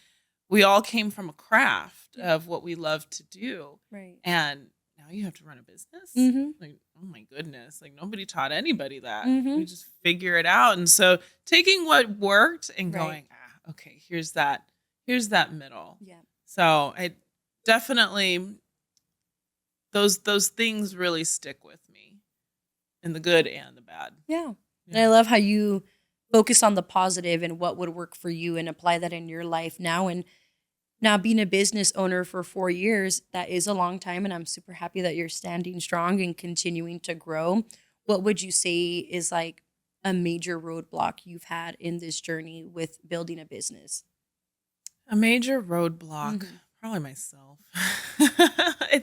Speaker 2: We all came from a craft of what we love to do.
Speaker 1: Right.
Speaker 2: And now you have to run a business. Like, oh my goodness. Like nobody taught anybody that. We just figure it out. And so taking what worked and going, okay, here's that middle. Yeah. So I definitely, those things really stick with me in the good and the bad.
Speaker 1: Yeah. And I love how you focus on the positive and what would work for you and apply that in your life now. And now being a business owner for 4 years, that is a long time. And I'm super happy that you're standing strong and continuing to grow. What would you say is like a major roadblock you've had in this journey with building a business?
Speaker 2: A major roadblock, probably myself. I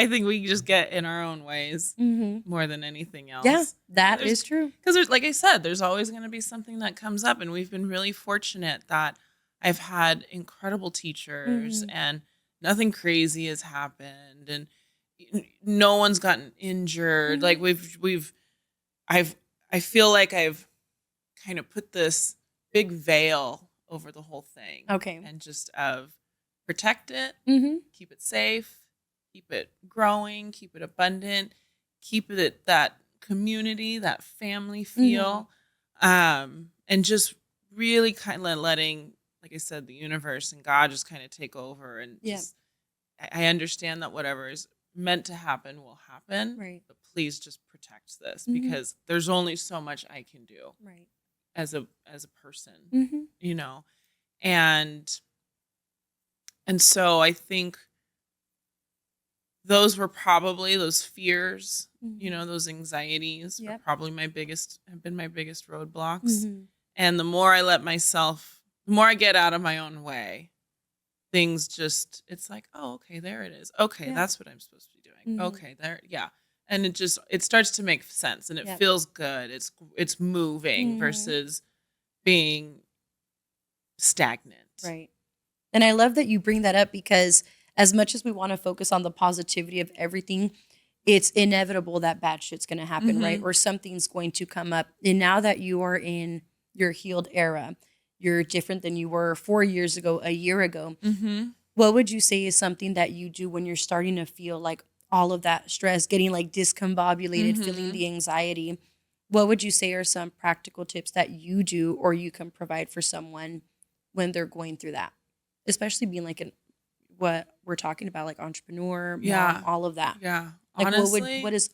Speaker 2: think we just get in our own ways more than anything else.
Speaker 1: Yeah, that is true.
Speaker 2: Because like I said, there's always going to be something that comes up. And we've been really fortunate that I've had incredible teachers and nothing crazy has happened and no one's gotten injured. Like I feel like I've kind of put this big veil over the whole thing.
Speaker 1: Okay.
Speaker 2: And just protect it, keep it safe, keep it growing, keep it abundant, keep it that community, that family feel. And just really kind of letting, like I said, the universe and God just kind of take over. And just, I understand that whatever is meant to happen will happen.
Speaker 1: Right.
Speaker 2: But please just protect this because there's only so much I can do.
Speaker 1: Right.
Speaker 2: As a person, you know, and so I think those were probably those fears, you know, those anxieties were probably have been my biggest roadblocks. And the more I let myself, the more I get out of my own way, things just, it's like, oh, okay, there it is. Okay, that's what I'm supposed to be doing. Okay, there, and it starts to make sense and it feels good. It's moving versus being stagnant.
Speaker 1: Right. And I love that you bring that up because as much as we want to focus on the positivity of everything, it's inevitable that bad shit's going to happen, right? Or something's going to come up. And now that you are in your healed era, you're different than you were 4 years ago, a year ago. What would you say is something that you do when you're starting to feel like all of that stress, getting like discombobulated, feeling the anxiety? What would you say are some practical tips that you do or you can provide for someone when they're going through that? Especially being like what we're talking about, like entrepreneur, mom, all of that.
Speaker 2: Yeah.
Speaker 1: Like
Speaker 2: honestly,
Speaker 1: what does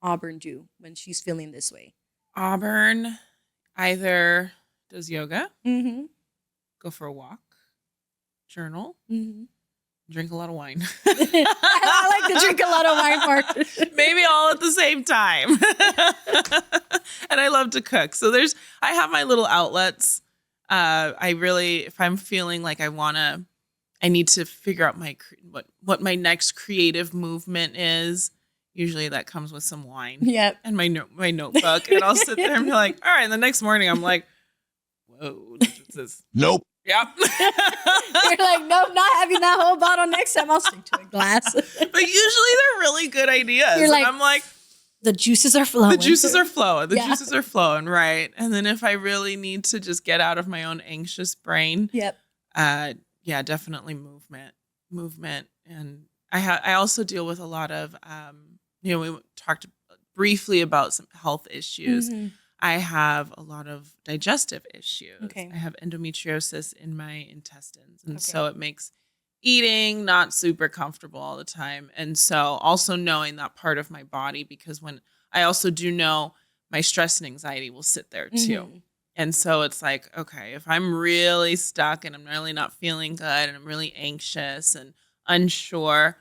Speaker 1: Auburn do when she's feeling this way?
Speaker 2: Auburn either does yoga, go for a walk, journal, drink a lot of wine.
Speaker 1: I like to drink a lot of wine part.
Speaker 2: Maybe all at the same time. And I love to cook. So I have my little outlets. If I'm feeling like I need to figure out what my next creative movement is. Usually that comes with some wine.
Speaker 1: Yep.
Speaker 2: And my notebook. And I'll sit there and be like, all right. And the next morning I'm like, whoa, what's this?
Speaker 3: Nope.
Speaker 2: Yep.
Speaker 1: You're like, nope, not having that whole bottle. Next time I'll stick to a glass.
Speaker 2: But usually they're really good ideas.
Speaker 1: You're like,
Speaker 2: and I'm like,
Speaker 1: the juices are flowing.
Speaker 2: The juices are flowing, right? And then if I really need to just get out of my own anxious brain, definitely movement. And I also deal with a lot of, we talked briefly about some health issues. I have a lot of digestive issues.
Speaker 1: Okay.
Speaker 2: I have endometriosis in my intestines. And so it makes eating not super comfortable all the time. And so also knowing that part of my body, because when I also do know my stress and anxiety will sit there too. And so it's like, okay, if I'm really stuck and I'm really not feeling good and I'm really anxious and unsure,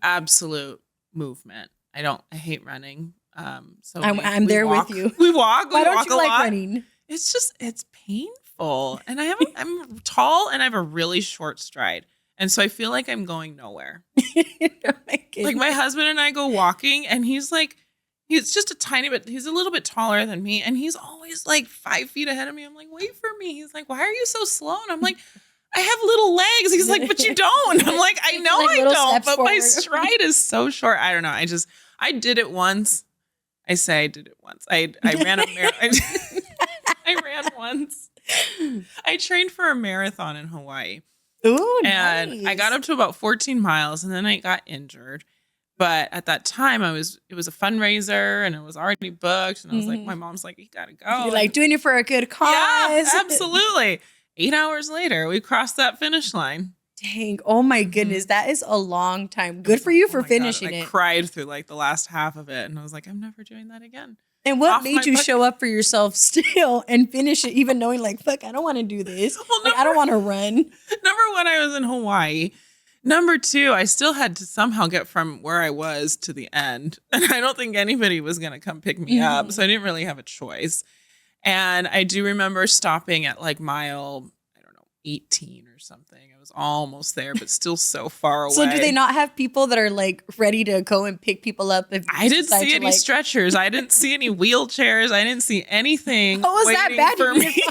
Speaker 2: absolute movement. I hate running. So
Speaker 1: I'm there
Speaker 2: walk.
Speaker 1: With you.
Speaker 2: We walk.
Speaker 1: Why
Speaker 2: we
Speaker 1: don't
Speaker 2: walk
Speaker 1: you
Speaker 2: a
Speaker 1: like
Speaker 2: lot.
Speaker 1: running?
Speaker 2: It's painful. And I'm tall and I have a really short stride. And so I feel like I'm going nowhere. Like my husband and I go walking and he's just a tiny bit, he's a little bit taller than me. And he's always like 5 feet ahead of me. I'm like, wait for me. He's like, why are you so slow? And I'm like, I have little legs. He's like, but you don't. I'm like, I know I don't, but my stride is so short. I don't know. I did it once. I did it once. I ran a marathon. I ran once. I trained for a marathon in Hawaii.
Speaker 1: Ooh,
Speaker 2: and nice. I got up to about 14 miles and then I got injured. But at that time it was a fundraiser and it was already booked. And I was like, my mom's like, you gotta go.
Speaker 1: You're like doing it for a good cause.
Speaker 2: Yeah, absolutely. 8 hours later, we crossed that finish line.
Speaker 1: Dang. Oh my goodness. That is a long time. Good for you for finishing it.
Speaker 2: I cried through like the last half of it. And I was like, I'm never doing that again.
Speaker 1: And what made you show up for yourself still and finish it, even knowing like, fuck, I don't want to do this. I don't want to run.
Speaker 2: Number one, I was in Hawaii. Number two, I still had to somehow get from where I was to the end. And I don't think anybody was going to come pick me up. So I didn't really have a choice. And I do remember stopping at like mile, 18 or something. I was almost there, but still so far away.
Speaker 1: So do they not have people that are like ready to go and pick people up? If
Speaker 2: I didn't see any stretchers. I didn't see any wheelchairs. I didn't see anything.
Speaker 1: What was that bad
Speaker 2: for me?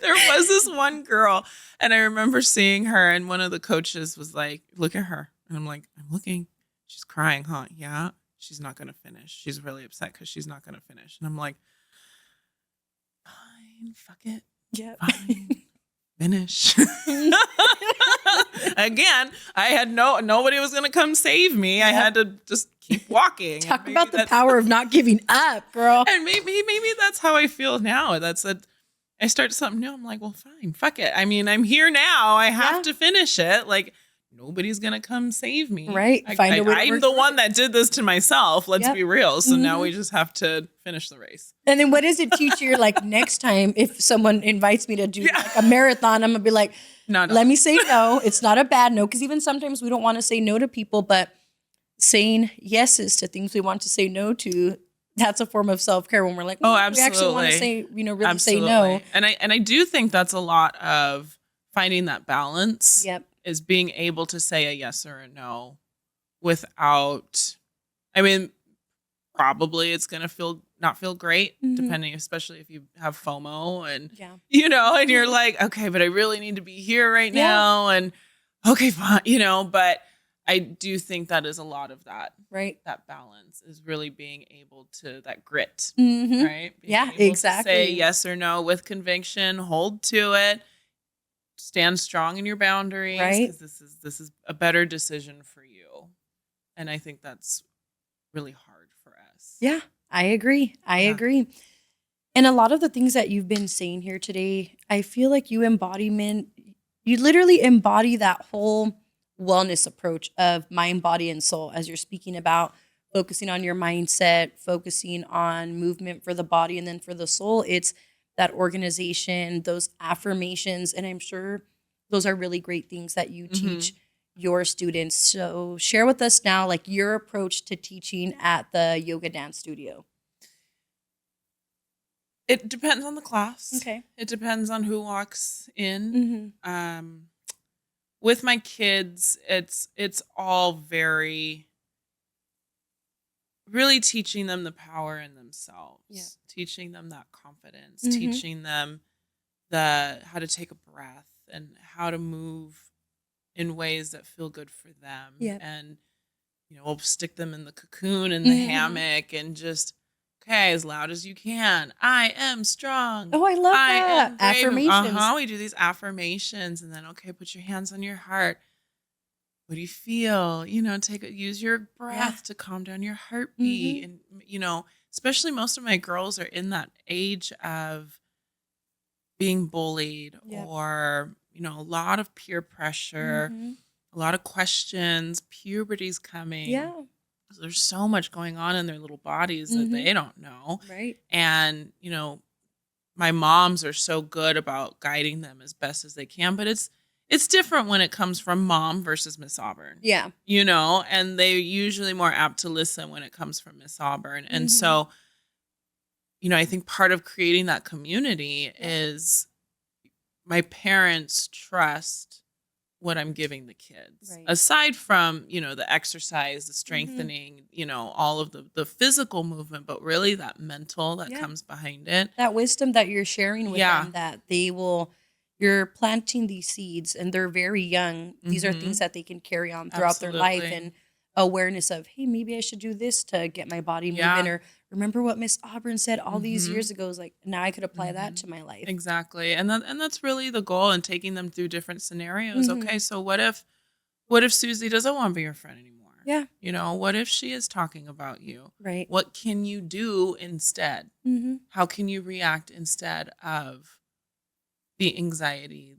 Speaker 2: There was this one girl and I remember seeing her and one of the coaches was like, look at her. And I'm like, I'm looking. She's crying, huh? Yeah. She's not going to finish. She's really upset because she's not going to finish. And I'm like, fine, fuck it.
Speaker 1: Yeah.
Speaker 2: Fine. Finish. Again, I had nobody was going to come save me. Yep. I had to just keep walking.
Speaker 1: Talk about the power of not giving up, girl.
Speaker 2: And maybe that's how I feel now. I start something new. I'm like, well, fine, fuck it. I mean, I'm here now. I have to finish it. Like, nobody's gonna come save me.
Speaker 1: Right.
Speaker 2: I'm the one that did this to myself. Let's be real. So now we just have to finish the race.
Speaker 1: And then what does it teach you? Like next time, if someone invites me to do like a marathon, I'm gonna be like,
Speaker 2: no.
Speaker 1: Let me say no. It's not a bad no. Because even sometimes we don't want to say no to people, but saying yeses to things we want to say no to, that's a form of self-care when we're like,
Speaker 2: absolutely.
Speaker 1: We actually want to say, really say
Speaker 2: absolutely.
Speaker 1: no.
Speaker 2: And I do think that's a lot of finding that balance.
Speaker 1: Yep.
Speaker 2: Is being able to say a yes or a no without, I mean, probably it's going to not feel great, depending, especially if you have FOMO and, and you're like, okay, but I really need to be here right now. And okay, fine, but I do think that is a lot of that,
Speaker 1: right?
Speaker 2: That balance is really being able to, that grit,
Speaker 1: Mm-hmm.
Speaker 2: right?
Speaker 1: Being able to
Speaker 2: say yes or no with conviction, hold to it. Stand strong in your boundaries,
Speaker 1: right?
Speaker 2: Because this is a better decision for you, and I think that's really hard for us.
Speaker 1: Yeah, I agree. I agree. And a lot of the things that you've been saying here today, I feel like you literally embody that whole wellness approach of mind, body, and soul. As you're speaking about focusing on your mindset, focusing on movement for the body, and then for the soul, it's that organization, those affirmations. And I'm sure those are really great things that you teach your students. So share with us now, like your approach to teaching at the yoga dance studio.
Speaker 2: It depends on the class.
Speaker 1: Okay.
Speaker 2: It depends on who walks in. With my kids, it's all very, really teaching them the power in themselves, teaching them that confidence, teaching them how to take a breath and how to move in ways that feel good for them. And, we'll stick them in the cocoon in the hammock and just, okay, as loud as you can. I am strong.
Speaker 1: Oh, I love that. Affirmations.
Speaker 2: We do these affirmations and then, okay, put your hands on your heart. What do you feel? Use your breath to calm down your heartbeat. And, especially most of my girls are in that age of being bullied or, a lot of peer pressure, a lot of questions, puberty's coming.
Speaker 1: Yeah.
Speaker 2: There's so much going on in their little bodies that they don't know.
Speaker 1: Right.
Speaker 2: And, my moms are so good about guiding them as best as they can, but it's different when it comes from mom versus Miss Auburn.
Speaker 1: Yeah.
Speaker 2: And they're usually more apt to listen when it comes from Miss Auburn. And so, I think part of creating that community is my parents trust what I'm giving the kids. Right. Aside from, the exercise, the strengthening, all of the physical movement, but really that mental that comes behind it.
Speaker 1: That wisdom that you're sharing with them, that you're planting these seeds and they're very young. These are things that they can carry on throughout their life, and awareness of, hey, maybe I should do this to get my body moving, or remember what Miss Auburn said all these years ago. Is like, now I could apply that to my life.
Speaker 2: Exactly. And that's really the goal, and taking them through different scenarios. Okay, so what if Susie doesn't want to be your friend anymore? Yeah. What if she is talking about you?
Speaker 1: Right.
Speaker 2: What can you do instead? How can you react instead of the anxiety,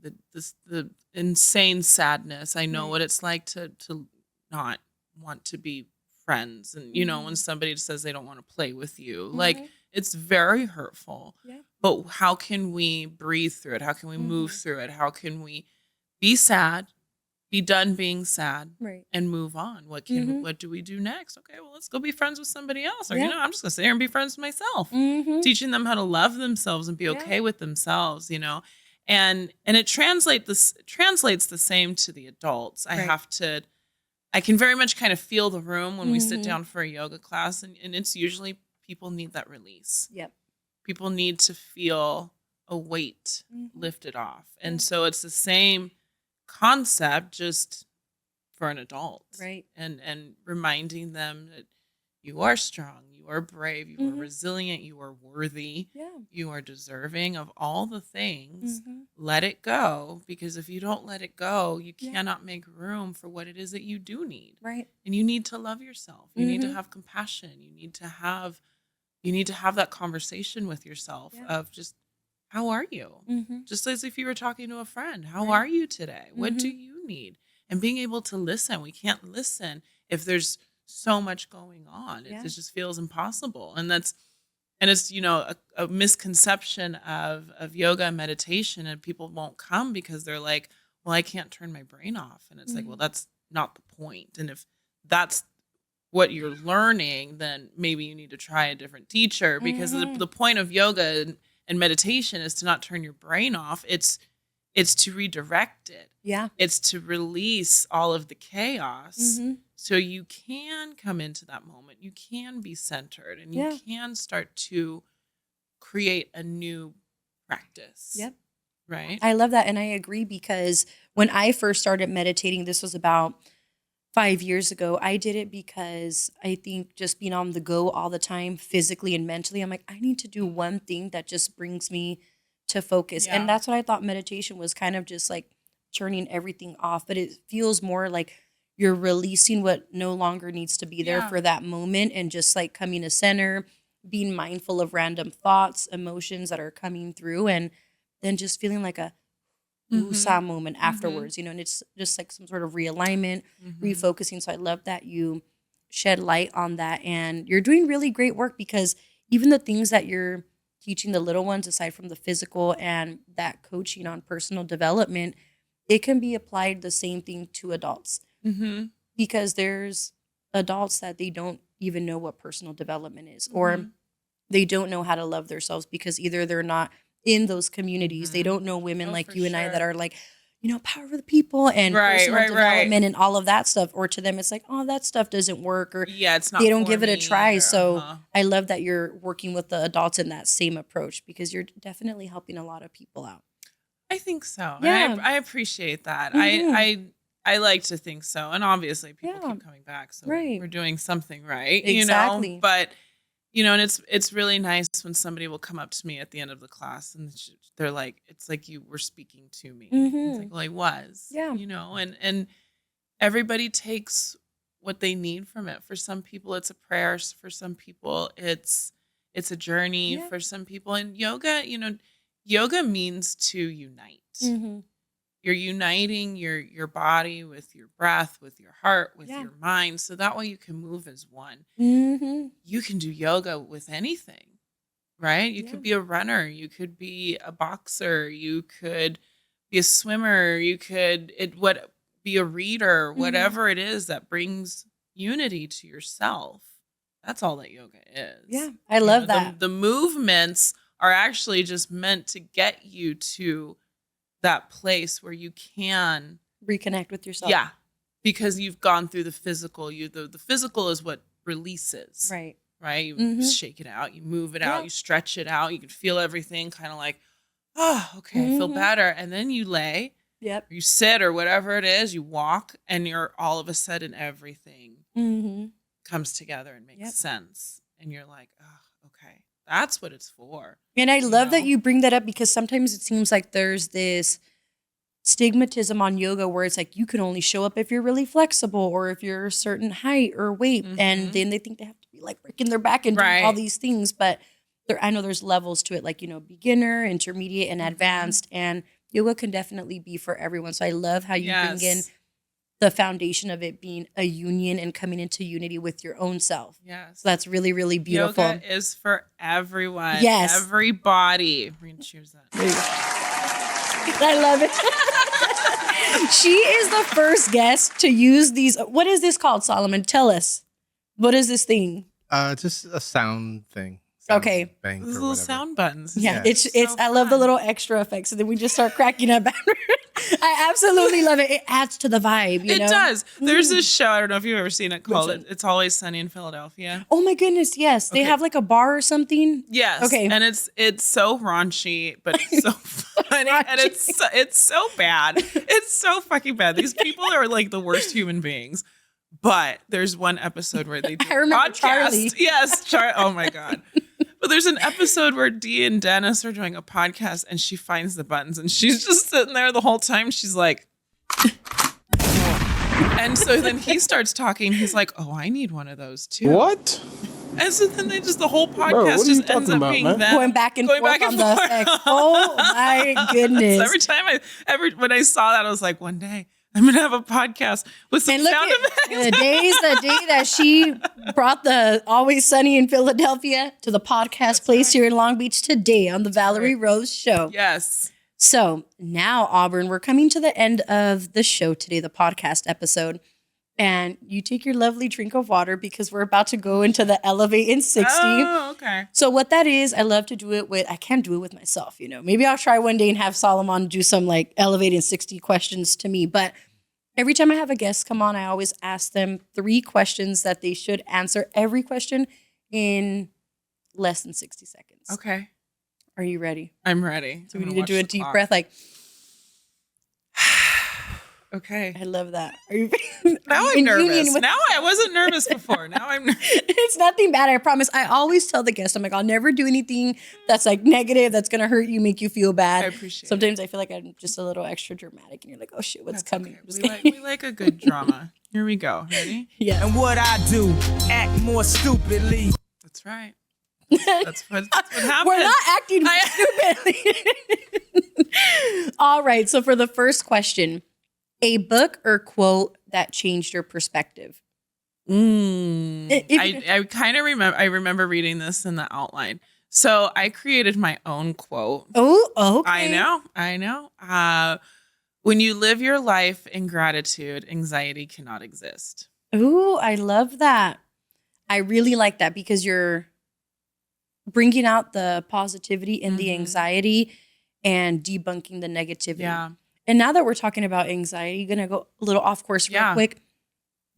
Speaker 2: the insane sadness? I know what it's like to not want to be friends, and when somebody says they don't want to play with you, like, it's very hurtful. But how can we breathe through it? How can we move through it? How can we be sad, be done being sad, and move on? What do we do next? Okay, well, let's go be friends with somebody else, or I'm just gonna sit here and be friends with myself. Teaching them how to love themselves and be okay with themselves, and it translates the same to the adults. I can very much kind of feel the room when we sit down for a yoga class, and it's usually people need that release. Yep. People need to feel a weight lifted off. And so it's the same concept, just for an adult. Right. And reminding them that you are strong, you are brave, you are resilient, you are worthy, you are deserving of all the things. let it go, because if you don't let it go, you
Speaker 1: Yeah.
Speaker 2: cannot make room for what it is that you do need.
Speaker 1: Right.
Speaker 2: And you need to love yourself. You need to have compassion. You need to have that conversation with yourself of just, how are you? Just as if you were talking to a friend. How are you today? What do you need? And being able to listen. We can't listen if there's so much going on. It just feels impossible. And it's, a misconception of yoga and meditation, and people won't come because they're like, well, I can't turn my brain off. And it's like, well, that's not the point. And if that's what you're learning, then maybe you need to try a different teacher, because the point of yoga and meditation is to not turn your brain off. It's to redirect it.
Speaker 1: Yeah.
Speaker 2: It's to release all of the chaos so you can come into that moment. You can be centered, and you can start to create a new practice.
Speaker 1: Yep.
Speaker 2: Right?
Speaker 1: I love that. And I agree, because when I first started meditating, this was about 5 years ago, I did it because I think just being on the go all the time, physically and mentally, I'm like, I need to do one thing that just brings me to focus.
Speaker 2: Yeah.
Speaker 1: And that's what I thought meditation was, kind of just like turning everything off. But it feels more like you're releasing what no longer needs to be there for that moment, and just like coming to center, being mindful of random thoughts, emotions that are coming through, and then just feeling like a woosah moment afterwards, and it's just like some sort of realignment, refocusing. So I love that you shed light on that, and you're doing really great work, because even the things that you're teaching the little ones, aside from the physical and that coaching on personal development, it can be applied the same thing to adults, because there's adults that they don't even know what personal development is, or they don't know how to love themselves, because either they're not in those communities. They don't know women like you and I that are like, power of the people and personal development and all of that stuff. Or to them, it's like, oh, that stuff doesn't work, or
Speaker 2: it's not.
Speaker 1: They don't give it a try. So I love that you're working with the adults in that same approach, because you're definitely helping a lot of people out.
Speaker 2: I think so.
Speaker 1: Yeah.
Speaker 2: I appreciate that. I like to think so. And obviously people keep coming back. So we're doing something right,
Speaker 1: Exactly.
Speaker 2: But, and it's really nice when somebody will come up to me at the end of the class and they're like, it's like you were speaking to me. It's like, well, I was, and everybody takes what they need from it. For some people, it's a prayer. For some people, it's a journey. For some people, and yoga means to unite. You're uniting your body with your breath, with your heart, with your mind, so that way you can move as one. You can do yoga with anything, right? You could be a runner. You could be a boxer. You could be a swimmer. You could be a reader. Whatever it is that brings unity to yourself. That's all that yoga is.
Speaker 1: Yeah, I love that.
Speaker 2: The movements are actually just meant to get you to that place where you can
Speaker 1: reconnect with yourself.
Speaker 2: Yeah, because you've gone through the physical. The physical is what releases.
Speaker 1: Right.
Speaker 2: You shake it out, you move it out, you stretch it out, you can feel everything kind of like, oh, okay, I feel better. And then you lay, you sit or whatever it is, you walk, and you're all of a sudden everything comes together and makes sense. And you're like, oh, okay. That's what it's for.
Speaker 1: And I love that you bring that up, because sometimes it seems like there's this stigmatism on yoga where it's like you can only show up if you're really flexible, or if you're a certain height or weight. And then they think they have to be like breaking their back and doing all these things. But I know there's levels to it, like, beginner, intermediate, and advanced. And yoga can definitely be for everyone. So I love how you bring in the foundation of it being a union and coming into unity with your own self.
Speaker 2: Yes.
Speaker 1: So that's really, really beautiful.
Speaker 2: Yoga is for everyone.
Speaker 1: Yes.
Speaker 2: Everybody. We're going to choose that.
Speaker 1: I love it. She is the first guest to use these. What is this called, Solomon? Tell us. What is this thing?
Speaker 3: Just a sound thing.
Speaker 1: Okay.
Speaker 3: Bank
Speaker 2: Those
Speaker 3: or
Speaker 2: little
Speaker 3: whatever.
Speaker 2: sound buttons.
Speaker 1: Yeah, it's I love the little extra effects, and then we just start cracking up. I absolutely love it. It adds to the vibe. You know?
Speaker 2: It does. There's this show, I don't know if you've ever seen it, called It's Always Sunny in Philadelphia.
Speaker 1: Oh my goodness, yes. They have like a bar or something.
Speaker 2: Yes.
Speaker 1: Okay.
Speaker 2: And it's so raunchy, but it's so funny. And it's so bad. It's so fucking bad. These people are like the worst human beings. But there's one episode where they do
Speaker 1: I remember
Speaker 2: podcast.
Speaker 1: Charlie.
Speaker 2: Yes, oh my God. But there's an episode where Dee and Dennis are doing a podcast and she finds the buttons and she's just sitting there the whole time. She's like, and so then he starts talking. He's like, oh, I need one of those too.
Speaker 4: What?
Speaker 2: And so then they just, the whole podcast
Speaker 4: what are you
Speaker 2: just ends
Speaker 4: talking
Speaker 2: up
Speaker 4: about,
Speaker 2: being
Speaker 4: man?
Speaker 2: them
Speaker 1: Going back and forth on the effects. Oh my goodness.
Speaker 2: So every time when I saw that, I was like, one day I'm going to have a podcast with some
Speaker 1: And look
Speaker 2: sound
Speaker 1: at
Speaker 2: effects.
Speaker 1: the day that she brought the Always Sunny in Philadelphia to the podcast place here in Long Beach today on the Valaery Rose Show.
Speaker 2: Yes.
Speaker 1: So now, Auburn, we're coming to the end of the show today, the podcast episode. And you take your lovely drink of water because we're about to go into the Elevate in 60.
Speaker 2: Oh, okay.
Speaker 1: So what that is, I love to do it with, I can't do it with myself, you know. Maybe I'll try one day and have Solomon do some like Elevate in 60 questions to me. But every time I have a guest come on, I always ask them 3 questions that they should answer every question in less than 60 seconds.
Speaker 2: Okay.
Speaker 1: Are you ready?
Speaker 2: I'm ready.
Speaker 1: So we need to do a deep breath like,
Speaker 2: Okay.
Speaker 1: I love that. Are you
Speaker 2: Now I'm
Speaker 1: in
Speaker 2: nervous.
Speaker 1: union with-
Speaker 2: Now I wasn't nervous before. Now I'm nervous.
Speaker 1: It's nothing bad, I promise. I always tell the guest, I'm like, I'll never do anything that's like negative, that's going to hurt you, make you feel bad.
Speaker 2: I appreciate
Speaker 1: Sometimes I feel like I'm just a little extra dramatic and you're like, oh shit, what's
Speaker 2: That's
Speaker 1: coming?
Speaker 2: okay.
Speaker 1: I'm just
Speaker 2: We
Speaker 1: kidding.
Speaker 2: like a good drama. Here we go. Ready?
Speaker 1: Yeah.
Speaker 5: And what I do, act more stupidly.
Speaker 2: That's right. That's what happens.
Speaker 1: We're not acting stupidly. All right. So for the first question, a book or quote that changed your perspective.
Speaker 2: I kind of remember. I remember reading this in the outline. So I created my own quote.
Speaker 1: Oh, okay.
Speaker 2: I know. When you live your life in gratitude, anxiety cannot exist.
Speaker 1: Ooh, I love that. I really like that because you're bringing out the positivity and the anxiety and debunking the negativity.
Speaker 2: Yeah.
Speaker 1: And now that we're talking about anxiety, going to go a little off course real
Speaker 2: Yeah.
Speaker 1: quick.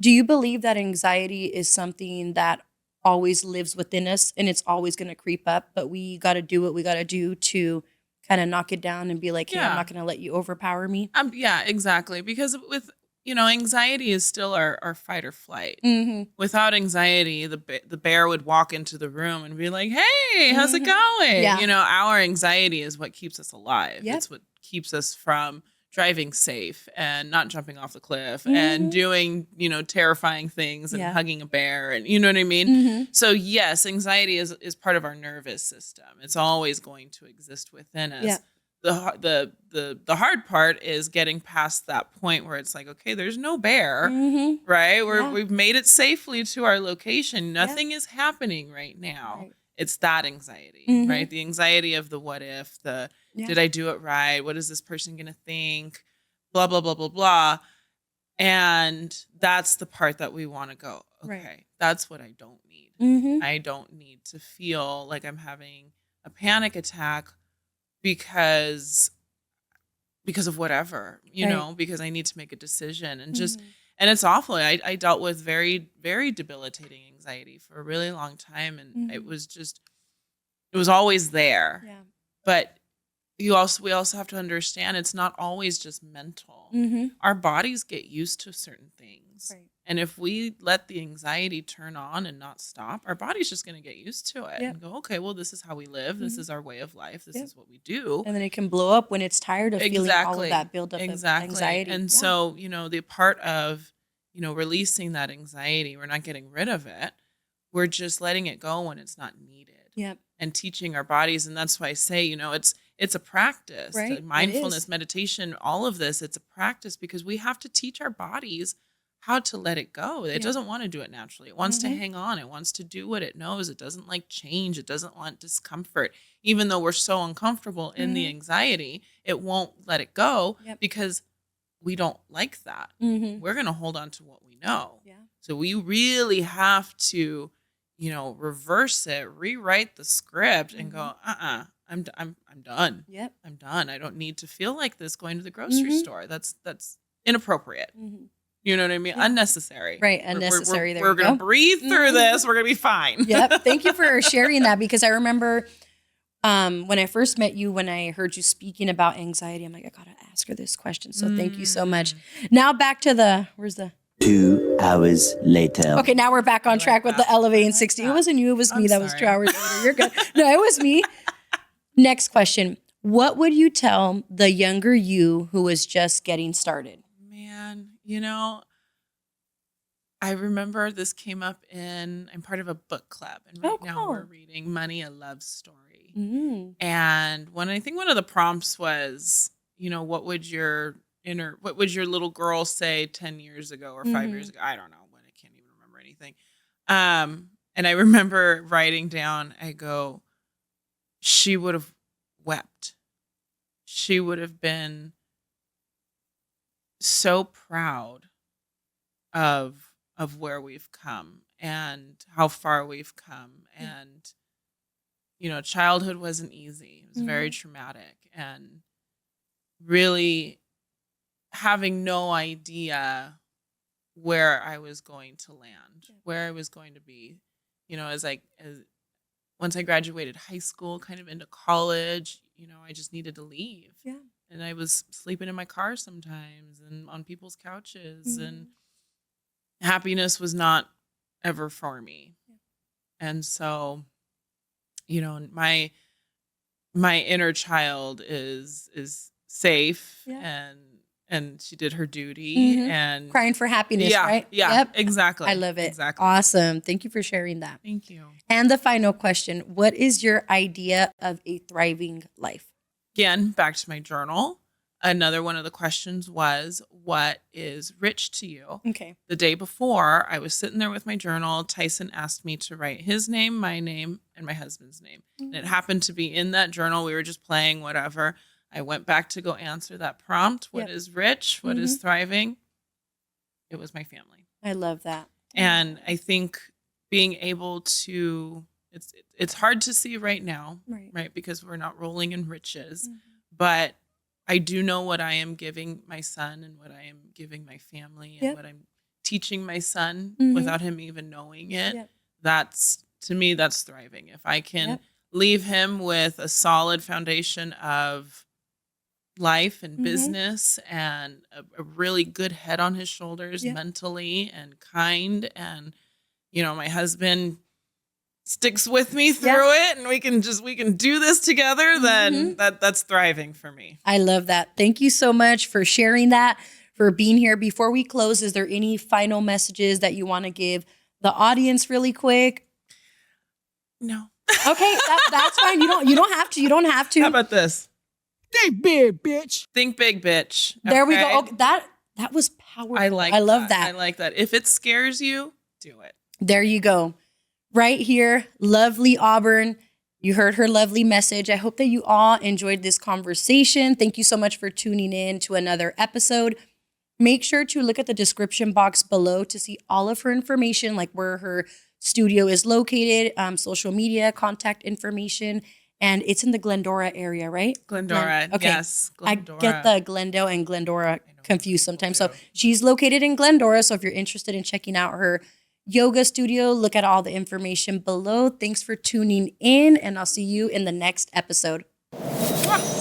Speaker 1: Do you believe that anxiety is something that always lives within us and it's always going to creep up, but we got to do what we got to do to kind of knock it down and be like, hey, I'm
Speaker 2: Yeah.
Speaker 1: not going to let you overpower me?
Speaker 2: Yeah, exactly. Because with anxiety is still our fight or flight.
Speaker 1: Mm-hmm.
Speaker 2: Without anxiety, the bear would walk into the room and be like, "Hey, how's it going?"
Speaker 1: Yeah.
Speaker 2: Our anxiety is what keeps us alive.
Speaker 1: Yep.
Speaker 2: It's what keeps us from driving safe and not jumping off the cliff and doing, terrifying things and
Speaker 1: Yeah.
Speaker 2: hugging a bear and you know what I mean?
Speaker 1: Mm-hmm.
Speaker 2: So yes, anxiety is part of our nervous system. It's always going to exist within us.
Speaker 1: Yeah.
Speaker 2: The hard part is getting past that point where it's like, okay, there's no bear,
Speaker 1: Mm-hmm.
Speaker 2: right?
Speaker 1: Yeah.
Speaker 2: We've made it safely to our location. Nothing is happening right now.
Speaker 1: Right.
Speaker 2: It's that anxiety,
Speaker 1: Mhm.
Speaker 2: right? The anxiety of the what if,
Speaker 1: Yeah.
Speaker 2: did I do it right? What is this person going to think? Blah, blah, blah, blah, blah. And that's the part that we want to go, okay,
Speaker 1: Right.
Speaker 2: that's what I don't need.
Speaker 1: Mm-hmm.
Speaker 2: I don't need to feel like I'm having a panic attack because of whatever,
Speaker 1: Right.
Speaker 2: because I need to make a decision and and it's awful. I dealt with very, very debilitating anxiety for a really long time. And it was always there,
Speaker 1: Yeah.
Speaker 2: but we also have to understand it's not always just mental.
Speaker 1: Mm-hmm.
Speaker 2: Our bodies get used to certain things.
Speaker 1: Right.
Speaker 2: And if we let the anxiety turn on and not stop, our body's just going to get used to it
Speaker 1: Yep.
Speaker 2: and go, okay, well, this is how we live. This is our way of life. This
Speaker 1: Yep.
Speaker 2: is what we do.
Speaker 1: And then it can blow up when it's tired of feeling all of that buildup of anxiety.
Speaker 2: And
Speaker 1: Yeah.
Speaker 2: so, the part of, releasing that anxiety, we're not getting rid of it. We're just letting it go when it's not needed.
Speaker 1: Yep.
Speaker 2: And teaching our bodies. And that's why I say, it's a practice.
Speaker 1: Right.
Speaker 2: The mindfulness,
Speaker 1: It is.
Speaker 2: meditation, all of this, it's a practice because we have to teach our bodies how to let it go. It
Speaker 1: Yeah.
Speaker 2: doesn't want to do it naturally. It wants to
Speaker 1: Mhm.
Speaker 2: hang on. It wants to do what it knows. It doesn't like change. It doesn't want discomfort. Even though we're so uncomfortable in the anxiety, it won't let it go
Speaker 1: Yep.
Speaker 2: because we don't like that.
Speaker 1: Mm-hmm.
Speaker 2: We're going to hold on to what we know.
Speaker 1: Yeah.
Speaker 2: So we really have to, reverse it, rewrite the script and go, I'm done.
Speaker 1: Yep.
Speaker 2: I'm done. I don't need to feel like this going to the grocery
Speaker 1: Mhm.
Speaker 2: store. That's inappropriate.
Speaker 1: Mm-hmm.
Speaker 2: You know what I mean?
Speaker 1: Yeah.
Speaker 2: Unnecessary.
Speaker 1: Right,
Speaker 2: We're-
Speaker 1: unnecessary. There
Speaker 2: We're
Speaker 1: you
Speaker 2: going to
Speaker 1: go.
Speaker 2: breathe through
Speaker 1: Mhm.
Speaker 2: this. We're going to be fine.
Speaker 1: Yep. Thank you for sharing that because I remember when I first met you, when I heard you speaking about anxiety, I'm like, I got to ask her this question. So thank you so much. Now back to where's the
Speaker 4: 2 hours later.
Speaker 1: Okay, now we're back on
Speaker 2: like
Speaker 1: track with
Speaker 2: that.
Speaker 1: the elevating
Speaker 2: I like
Speaker 1: 60. It
Speaker 2: that.
Speaker 1: wasn't you, it was me.
Speaker 2: I'm
Speaker 1: That was 2
Speaker 2: sorry.
Speaker 1: hours later. You're good. No, it was me. Next question. What would you tell the younger you who was just getting started?
Speaker 2: Man, you know, I remember this came up I'm part of a book club, and right now we're reading Money, a Love Story.
Speaker 1: Mm.
Speaker 2: And I think one of the prompts was, what would your little girl say 10 years ago or 5 years ago? I don't know when. I can't even remember anything. And I remember writing down, I go, she would have wept. She would have been so proud of where we've come and how far we've come. And, childhood wasn't easy. It was very traumatic, and really having no idea where I was going to land, where I was going to be, as once I graduated high school, kind of into college, I just needed to leave.
Speaker 1: Yeah.
Speaker 2: And I was sleeping in my car sometimes and on people's couches, and happiness was not ever for me. And so, my inner child is safe, and she did her duty, and
Speaker 1: Crying for happiness, right?
Speaker 2: Yeah,
Speaker 1: Yep.
Speaker 2: exactly.
Speaker 1: I love it.
Speaker 2: Exactly.
Speaker 1: Awesome. Thank you for sharing that.
Speaker 2: Thank you.
Speaker 1: And the final question. What is your idea of a thriving life?
Speaker 2: Again, back to my journal. Another one of the questions was, what is rich to you?
Speaker 1: Okay.
Speaker 2: The day before, I was sitting there with my journal. Tyson asked me to write his name, my name, and my husband's name. And it happened to be in that journal. We were just playing, whatever. I went back to go answer that prompt. What is rich? What is thriving? It was my family.
Speaker 1: I love that.
Speaker 2: And I think being able to, it's hard to see right now, right? Because we're not rolling in riches, but I do know what I am giving my son and what I am giving my family and what I'm teaching my son without him even knowing it. That's, to me, that's thriving. If I can leave him with a solid foundation of life and business and a really good head on his shoulders mentally and kind, and, my husband sticks with me through it, and we can do this together, then that's thriving for me.
Speaker 1: I love that. Thank you so much for sharing that, for being here. Before we close, is there any final messages that you want to give the audience really quick?
Speaker 2: No.
Speaker 1: Okay, that's fine. You don't have to. You don't have to.
Speaker 2: How about this?
Speaker 5: Think big, bitch.
Speaker 2: Think big, bitch.
Speaker 1: There we
Speaker 2: Okay?
Speaker 1: go. Okay, that was powerful.
Speaker 2: I love that. I like that. If it scares you, do it.
Speaker 1: There you go. Right here, lovely Auburn. You heard her lovely message. I hope that you all enjoyed this conversation. Thank you so much for tuning in to another episode. Make sure to look at the description box below to see all of her information, like where her studio is located, social media, contact information, and it's in the Glendora area, right?
Speaker 2: Glendora,
Speaker 1: Okay.
Speaker 2: Yes. Glendora.
Speaker 1: I get the Glendale and Glendora confused sometimes. So she's located in Glendora. So if you're interested in checking out her yoga studio, look at all the information below. Thanks for tuning in, and I'll see you in the next episode.
Speaker 2: Mwah.